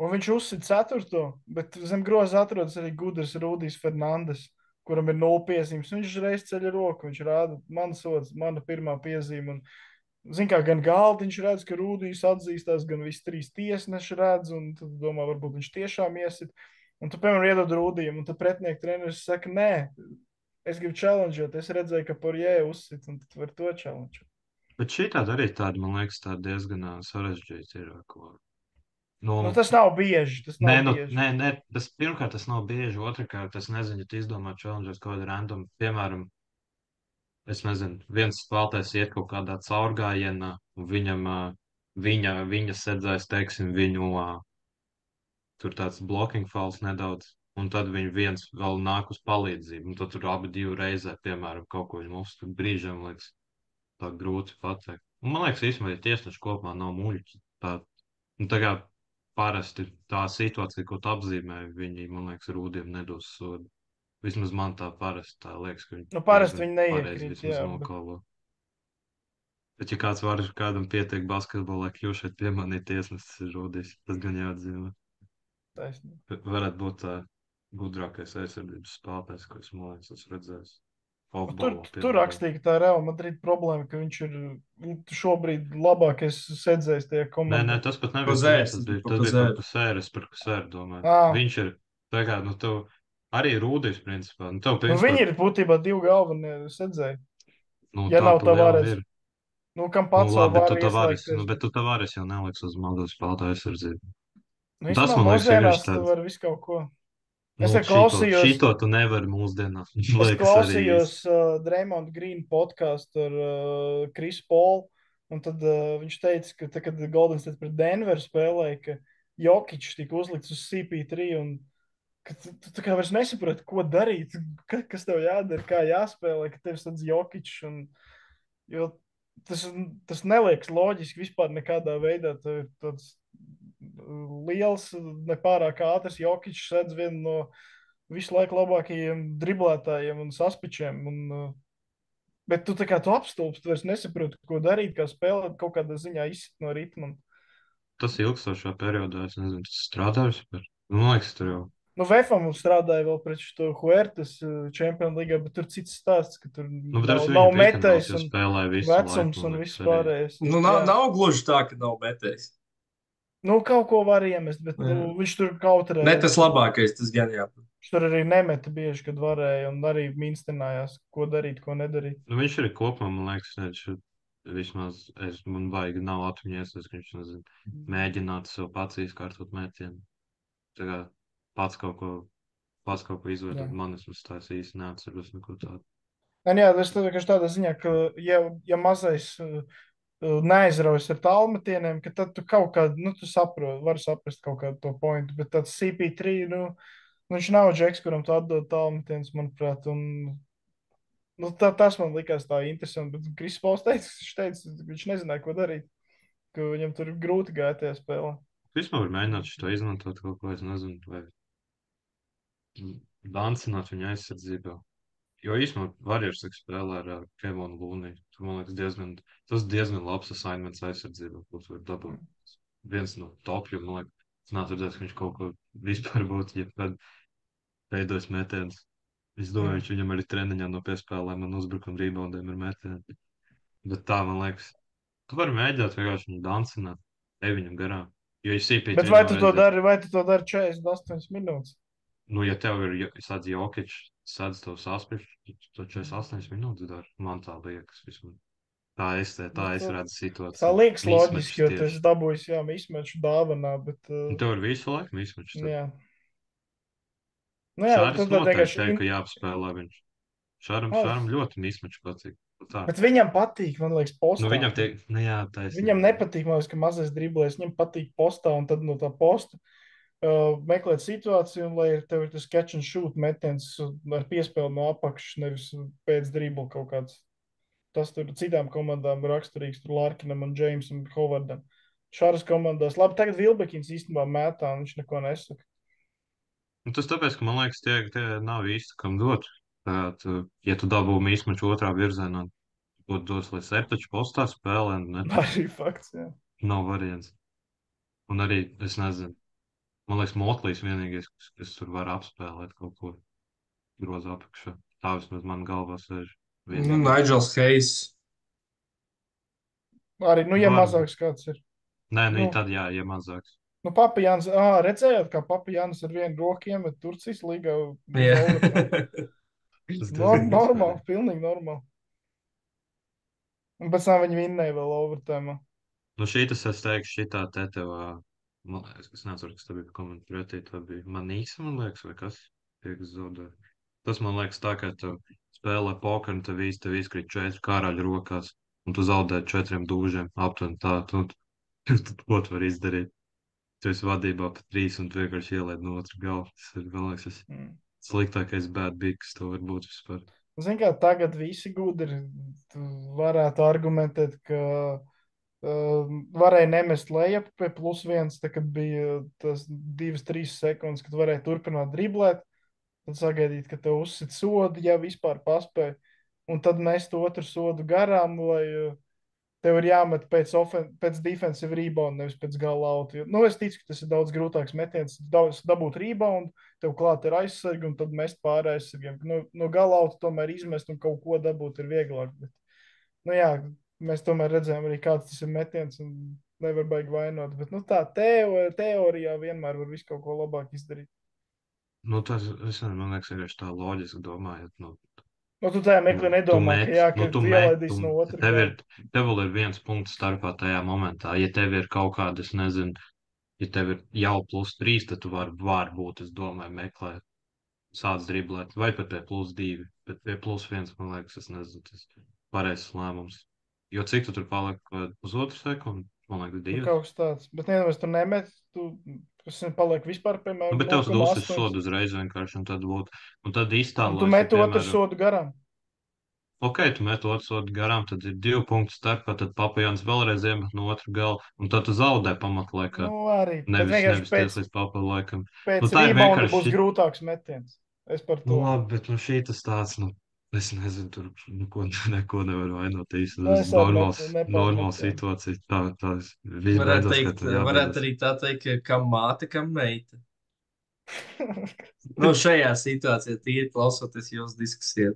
S3: Un viņš uzsita ceturto, bet zem groza atrodas arī gudrs Rudijs Fernandes, kuram ir 0 piezīmes. Viņš uzreiz ceļ roku, viņš rāda, man sods, mana pirmā piezīme. Un, zin kā, gan Galdiņš redz, ka Rudijs atzīstās, gan visi 3 tiesneši redz, un tad domā, varbūt viņš tiešām iesit. Un tu, piemēram, iedod Rudijam, un tad pretinieku treneris saka, nē, es gribu challengeot, es redzēju, ka Porjē uzsit, un tad var to challenge.
S4: Bet šī tāda arī tāda, man liekas, tāda diezgan sarežģīta ir. Nu,
S3: Nu, tas nav bieži. Tas
S4: nē,
S3: nav bieži.
S4: nē, pirmkārt, tas nav bieži. Otrakārt, es nezinu, ja tu izdomā challenges kaut kādu random, piemēram, es nezinu, viens spēlētājs iet kaut kādā caurgājienā, un viņam, viņa sēdzēs, teiksim, viņu, tur tāds blocking fouls nedaudz, un tad viņi viens vēl nāk uz palīdzību, un tad tur abi divi reizē, piemēram, kaut ko viņam uzskat brīžam, liekas, tā grūti pateikt. Un man liekas, īstenībā, ja tiesneši kopumā nav muļķi, tā kā parasti tā situācija, ko tu apzīmē, viņi, man liekas, Rūdiem nedos sodu. Vismaz man tā parasti tā liekas, ka
S3: Nu, parasti
S4: diezgan
S3: viņi
S4: pareizi
S3: neiekrīt,
S4: vismaz
S3: jā.
S4: nokalo. Bet, ja kāds var kādam pieteikt basketbolā, kļūšot piemanīt tiesnesis ir Rūdijs, tas gan jāatzīmē.
S3: Taisnība.
S4: Varētu būt tā gudrākais aizsardzības spēlētājs, ko esmu redzējis.
S3: Tur rakstīja, ka tā ir Real Madrid problēma, ka viņš ir šobrīd labākais sēdzējs tajā komandā.
S4: Nē, tas pat nebija
S2: Kozērs,
S4: tas bija
S2: par
S4: par
S2: Kozēru.
S4: Kusēru, es par Kusēru domāju.
S3: Ā.
S4: Viņš ir, tā kā, nu, tev arī Rūdijs, principā. Nu, tev,
S3: Nu,
S4: principā,
S3: viņi ir būtībā divi galvenie sēdzēji.
S4: nu,
S3: Ja
S4: tā
S3: nav
S4: tu jau
S3: Tavares.
S4: ir.
S3: Nu, kam
S4: Nu,
S3: pats
S4: labi, bet tu
S3: var
S4: Tavares,
S3: ieslēgties.
S4: nu, bet tu Tavares jau neliks uz mazā spēlētāja aizsardzību.
S3: Nu,
S4: tas,
S3: īstenībā
S4: man liekas,
S3: mūsdienās
S4: ir tāds-
S3: tu vari visu kaut ko.
S4: Nu,
S3: Es te klausījos.
S4: Šito tu nevari mūsdienās.
S3: Es
S4: Liekas,
S3: klausījos Draymond Green podkāstu ar Krisu Polu, un tad viņš teica, ka tad, kad Golden State pret Denveru spēlēja, ka Jokičs tika uzlikts uz CP3, un ka tu tā kā vairs nesaproti, ko darīt, kas tev jādara, kā jāspēlē, ka tev sadz Jokičs, un jo tas neliekas loģiski vispār nekādā veidā. Tev ir tāds liels, nepārāk ātrs Jokičs sedz vienu no visu laiku labākajiem driblētājiem un saspičiem. Bet tu tā kā tu apstulbst, tu vairs nesaproti, ko darīt, kā spēlēt, kaut kādā ziņā izsit no ritma.
S4: Tas ilgstošā periodā, es nezinu, tas strādājis par. Man liekas, tur jau.
S3: Nu, Vefam strādāja vēl pret šo Huertas Champions League, bet tur cits stāsts, ka tur
S4: Nu, bet arī
S3: nav
S4: viņi
S3: metējs
S4: jau
S3: un
S4: spēlēja visu
S3: vecums
S4: laiku,
S3: un
S4: man
S3: viss
S4: liekas, arī.
S3: pārējais.
S2: Nu, nav gluži tā, ka nav metējis.
S3: Nu, kaut ko var iemest, bet
S2: Jā.
S3: viņš tur kautrē.
S2: Ne tas labākais, tas gan jā.
S3: Viņš tur arī nemeta bieži, kad varēja, un arī minstenājās, ko darīt, ko nedarīt.
S4: Nu, viņš arī kopumā, man liekas, vismaz man baigi nav atmiņas, ka viņš nezinu, mēģinātu sev pats izkārtot mētienu. Tā kā pats kaut ko izveidot,
S3: Jā.
S4: man es tās īsti neatceros neko tādu.
S3: Jā, tas ir tādā ziņā, ka ja mazais neaizraujas ar tālmetieniem, ka tad tu kaut kādu, nu, tu vari saprast kaut kādu to pointu, bet tāds CP3, nu, viņš nav džeks, kuram tu atdod tālmetienus, manuprāt, un nu, tas man likās tā interesanti, bet Kris Pols teica, viņš nezināja, ko darīt, ka viņam tur ir grūti gāja tajā spēlē.
S4: Vispār var mēģināt šo izmantot kaut ko, es nezinu, vai dancināt viņa aizsardzībā. Jo īstenībā Warriors spēlē ar Kevonu Lūniju. Tur, man liekas, tas diezgan labs assignments aizsardzībā, ko tu vari dabūt. Viens no topiem, man liekas, es nāc redzēt, ka viņš kaut ko vispār būtu, ja kad veidojas metiens. Es domāju, viņš viņam arī treniņā no piespēlēm un uzbrukuma reboundiem ir metieni. Bet tā, man liekas, tu vari mēģināt vienkārši viņu dancināt, ej viņam garām. Jo es CP3
S3: Bet vai tu to dari 48 minūtes?
S4: Nu, ja tev ir tāds Jokičs, tāds tavs aspirs, tad 48 minūtes dari. Man tā liekas, vismaz. Tā es redzu situāciju.
S3: Tā liekas
S4: Mismatches
S3: loģiski, jo
S4: tieši.
S3: tas dabūjis, jā, mismeču dāvanā, bet...
S4: Un tev ir visu laiku mismatches.
S3: jā. Nu jā,
S4: Šāris
S3: tad
S4: noteikti
S3: vienkārši...
S4: teikt, ka jāapspēlē viņš. Šāram ļoti mismatches patīk. Tā.
S3: Bet viņam patīk, man liekas, postā.
S4: Nu, viņam tiek, nu jā, taisnība.
S3: Viņam nepatīk, man liekas, ka mazais driblēs. Viņam patīk postā, un tad no tā posta meklēt situāciju, un lai tev ir tas catch and shoot metiens ar piespēli no apakšas, nevis pēc dribla kaut kāds. Tas tur citām komandām raksturīgs, tur Larkinam un Jamesam un Hovardam. Šāras komandās. Labi, tagad Vilbekins īstenībā mētā, un viņš neko nesaka.
S4: Nu, tas tāpēc, ka man liekas, tie nav īsti kam dot. Ja tu dabū mismatchu otrā virzienā, būtu dots, lai septiņu postā spēlē,
S3: Arī fakts, jā.
S4: nav variants. Un arī, es nezinu, Man liekas, Motlīs vienīgais, kas tur var apspēlēt kaut ko grozu apakšā. Tā vismaz man galvā sēž.
S2: Nigels Hayes.
S3: Arī, ja
S4: Var.
S3: mazāks kāds ir.
S4: Nē,
S3: Nu.
S4: tad jā, ja mazāks.
S3: Papijāns, redzējāt, kā Papijāns ar vienu roku iemet Turcijas līgā? Normāli, pilnīgi normāli. Un pēc tam viņi vinnēja vēl overtime.
S4: Nu, šītas es teikšu, šitā te tev, es nezinu, kas tev bija komentētī, tā bija Manīsa, man liekas, vai kas tiek zaudē. Tas, man liekas, tā, ka tu spēlē pokeru, un tev izkrīt 4 karaļu rokās, un tu zaudē 4 dūžiem, aptuveni tā, tu ko tu vari izdarīt? Tu esi vadībā pa 3 un tu vienkārši ielaid no otru galvu. Tas ir, man liekas, sliktākais bad big, kas to var būt vispār.
S3: Zini, kā tagad visi gudri varētu argumentēt, ka varēja nemest lejap pie +1, tā, kad bija tas 2-3 sekundes, kad varēja turpināt driblēt, tad sagaidīt, ka tev uzsit sodu, ja vispār paspēja, un tad mest otru sodu garām, lai tev ir jāmet pēc defensive rebound, nevis pēc gala auta. Es ticu, ka tas ir daudz grūtāks metiens, dabūt rebound, tev klāt ir aizsargi, un tad mest pāri aizsargiem. No gala auta tomēr izmest un kaut ko dabūt ir vieglāk. Bet, mēs tomēr redzējām arī, kāds tas ir metiens, un nevar baigi vainot. Bet tā teorijā vienmēr var visu kaut ko labāk izdarīt.
S4: Tas, man liekas, vienkārši tā loģiski domājot.
S3: Tu tajā meklē nedomā, ka tu ielaidīsi no otra.
S4: Tev vēl ir 1 punkts starpā tajā momentā. Ja tev ir kaut kāda, es nezinu, ja tev ir jau +3, tad tu varbūt, es domāju, meklēt, sāc driblēt, vai pat pie +2, bet pie +1, man liekas, es nezinu, tas pareizs lēmums. Jo cik tu tur paliek, pusotru sekundi, man liekas, 2.
S3: Kaut kas tāds, bet nevienmēr tu nemet, tas paliek vispār, piemēram,
S4: bet tev uzsver sodu uzreiz vienkārši, un tad iztālo.
S3: Tu met otru sodu garām.
S4: Ok, tu met otru sodu garām, tad ir 2 punkti starpā, tad Papajāns vēlreiz iemet no otru galu, un tad tu zaudē pamatlaikā.
S3: Arī.
S4: Nevis tiec līdz papalaikam.
S3: Pēc rebounda būs grūtāks metiens. Es par to.
S4: Labi, bet šī tas tāds, es nezinu, tur neko nevar vainot īsti. Normāla situācija. Tā
S2: varētu arī tā teikt, ka kam māte, kam meita. Šajā situācijā tīri klausoties jūs diskusijā.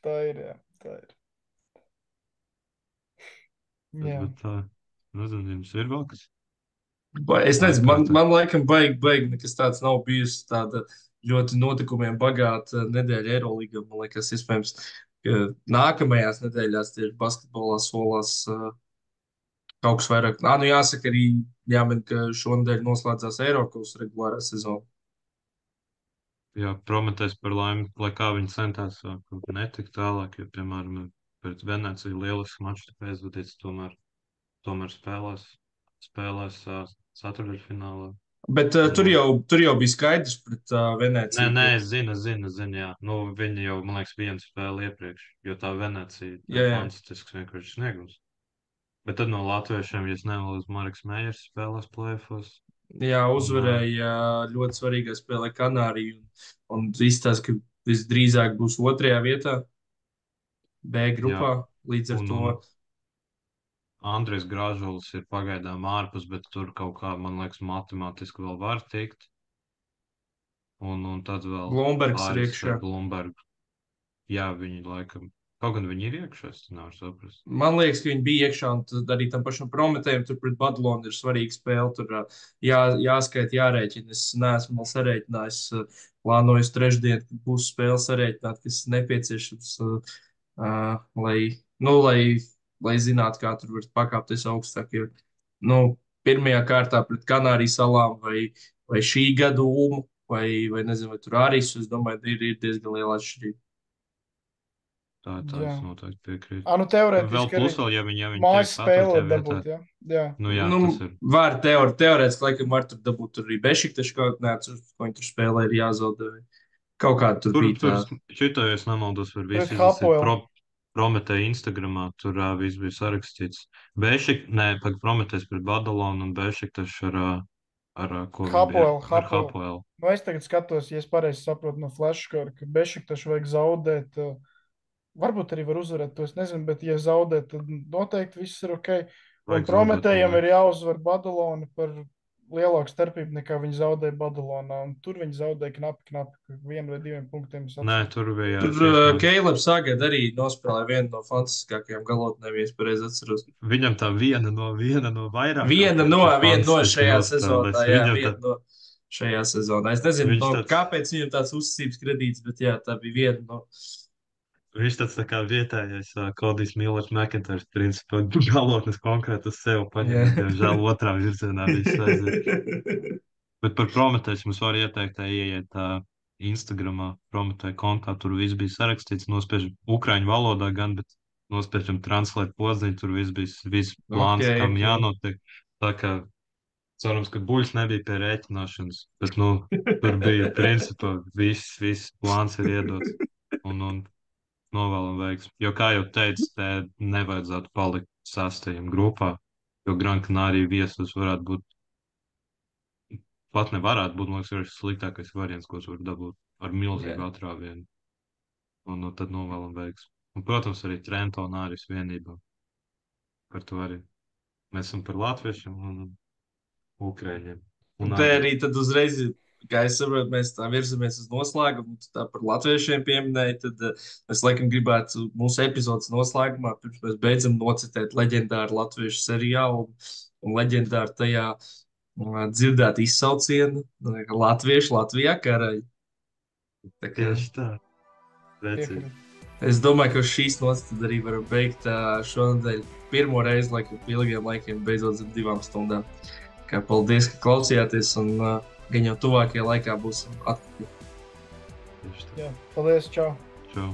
S3: Tā ir, jā. Tā ir. Jā.
S4: Tā, nezinu, jums ir vēl kas?
S2: Es nezinu, man laikam baigi nekas tāds nav bijis, tāda ļoti notikumiem bagāta nedēļa Eirolīgā. Man liekas, iespējams, ka nākamajās nedēļās tieši basketbolā solās kaut kas vairāk. Jāsaka arī, jāmin, ka šonadēļ noslēdzās Eiropas regulārā sezona.
S4: Jā, Prometējs par laimi, lai kā viņi centās netikt tālāk, jo, piemēram, pret Venēciju lielisks mačs tika aizvadīts, tomēr spēlēs ceturtdaļfinālā.
S2: Bet tur jau bija skaidrs pret Venēciju.
S4: Nē, es zinu, jā. Viņi jau, man liekas, vienu spēli iepriekš, jo tā Venēcija ir fantastisks vienkārši sniegums. Bet tad no latviešiem, ja es nemaldos, Marks Mejers spēlēs play-offos.
S2: Jā, uzvarēja ļoti svarīgā spēlē Kanāriju un izstāsta, ka visdrīzāk būs 2. vietā B grupā. Līdz ar to
S4: Andrejs Grāžulis ir pagaidām ārpus, bet tur kaut kā, man liekas, matemātiski vēl var tikt. Un tad vēl
S2: Blombergs ir iekšā.
S4: Jā, viņi laikam. Kaut gan viņi ir iekšā, es nevaru saprast.
S2: Man liekas, ka viņi bija iekšā, un tad arī tam pašam Prometējam tur pret Badalonu ir svarīga spēle. Tur jāskaita, jārēķina. Es neesmu vēl sarēķinājis. Plānoju trešdien, kad būs spēle sarēķināt, kas nepieciešams, lai zinātu, kā tur var pakāpties augstāk. Jo, pirmajā kārtā pret Kanārijas salām vai šī gada Ulmu, vai nezinu, vai tur arī, es domāju, ir diezgan liela atšķirība.
S4: Tā es noteikti piekrītu.
S3: Teorētiski
S4: vēl plus vēl, ja viņi
S3: mājas spēle dabūt, jā.
S4: Tas ir.
S2: Var teorētiski, laikam var tur dabūt arī Bešiktašu, kaut neatceros, ko viņi tur spēlē, ir jāzaudē. Kaut kā tur bija tā.
S4: Šitā, ja es nemaldos, var visi Prometēja Instagramā, tur viss bija sarakstīts. Prometējs pret Badalonu un Bešiktašu ar ko
S3: Hapoel. Es tagad skatos, ja es pareizi saprotu no flashkara, ka Bešiktašu vajag zaudēt. Varbūt arī var uzvarēt, to es nezinu, bet ja zaudēt, tad noteikti viss ir ok. Un Prometējam ir jāuzvar Badaloni par lielāka starpība nekā viņi zaudēja Badalonā. Un tur viņi zaudēja knapi, 1 vai 2 punktiem.
S4: Nē, tur bija.
S2: Tur Keilabs Sagad arī nospēlēja vienu no fantastiskākajām galotnēm, ja es pareizi atceros.
S4: Viņam tā viena no vairāk.
S2: Viena no šajā sezonā, jā,
S4: Viņam
S2: viena no šajā sezonā. Es nezinu, kāpēc viņam tāds uzticības kredīts, bet jā, tā bija viena no.
S4: Viņš tāds tā kā vietējais Kodijs Millers McIntyre, principā galotnes konkrēti uz sevi paņem, diemžēl otrā virzienā viss aiziet. Bet par Prometēs mums var ieteikt, ieiet Instagramā Prometē kontā, tur viss bija sarakstīts, nospiežam ukraiņu valodā gan, bet nospiežam translēt poziņu, tur viss plāns, kam jānotiek. Tā kā cerams, ka buļs nebija pie rēķināšanas, bet, tur bija principā viss plāns ir iedots. Un novēlam veiksmi. Jo, kā jau teicu, te nevajadzētu palikt sastajam grupā, jo Gran Canaria viesus varētu būt, pat nevarētu būt, man liekas, sliktākais variants, ko var dabūt ar milzīgu atrāvienu. Un tad novēlam veiksmi. Un, protams, arī Trento un Āris vienībā. Par to arī. Mēs esam par latviešiem un ukraiņiem.
S2: Un te arī tad uzreiz, kā es saprotu, mēs tā virzamies uz noslēgumu, tā par latviešiem pieminēja, tad es laikam gribētu mūsu epizodes noslēgumā, pirms mēs beidzam nocitēt leģendāru latviešu seriālu un leģendāru tajā dzirdēt izsaucienu, latvieši Latvijā karaļi.
S4: Tieši tā.
S2: Es domāju, ka uz šīs nots tad arī varam beigt šonadēļ pirmo reizi, laikam, pie ilgiem laikiem, beidzot zem 2 stundām. Kā paldies, ka klausījāties, un gan jau tuvākajā laikā būsim atpakaļ.
S3: Jā, paldies, čau!
S4: Čau!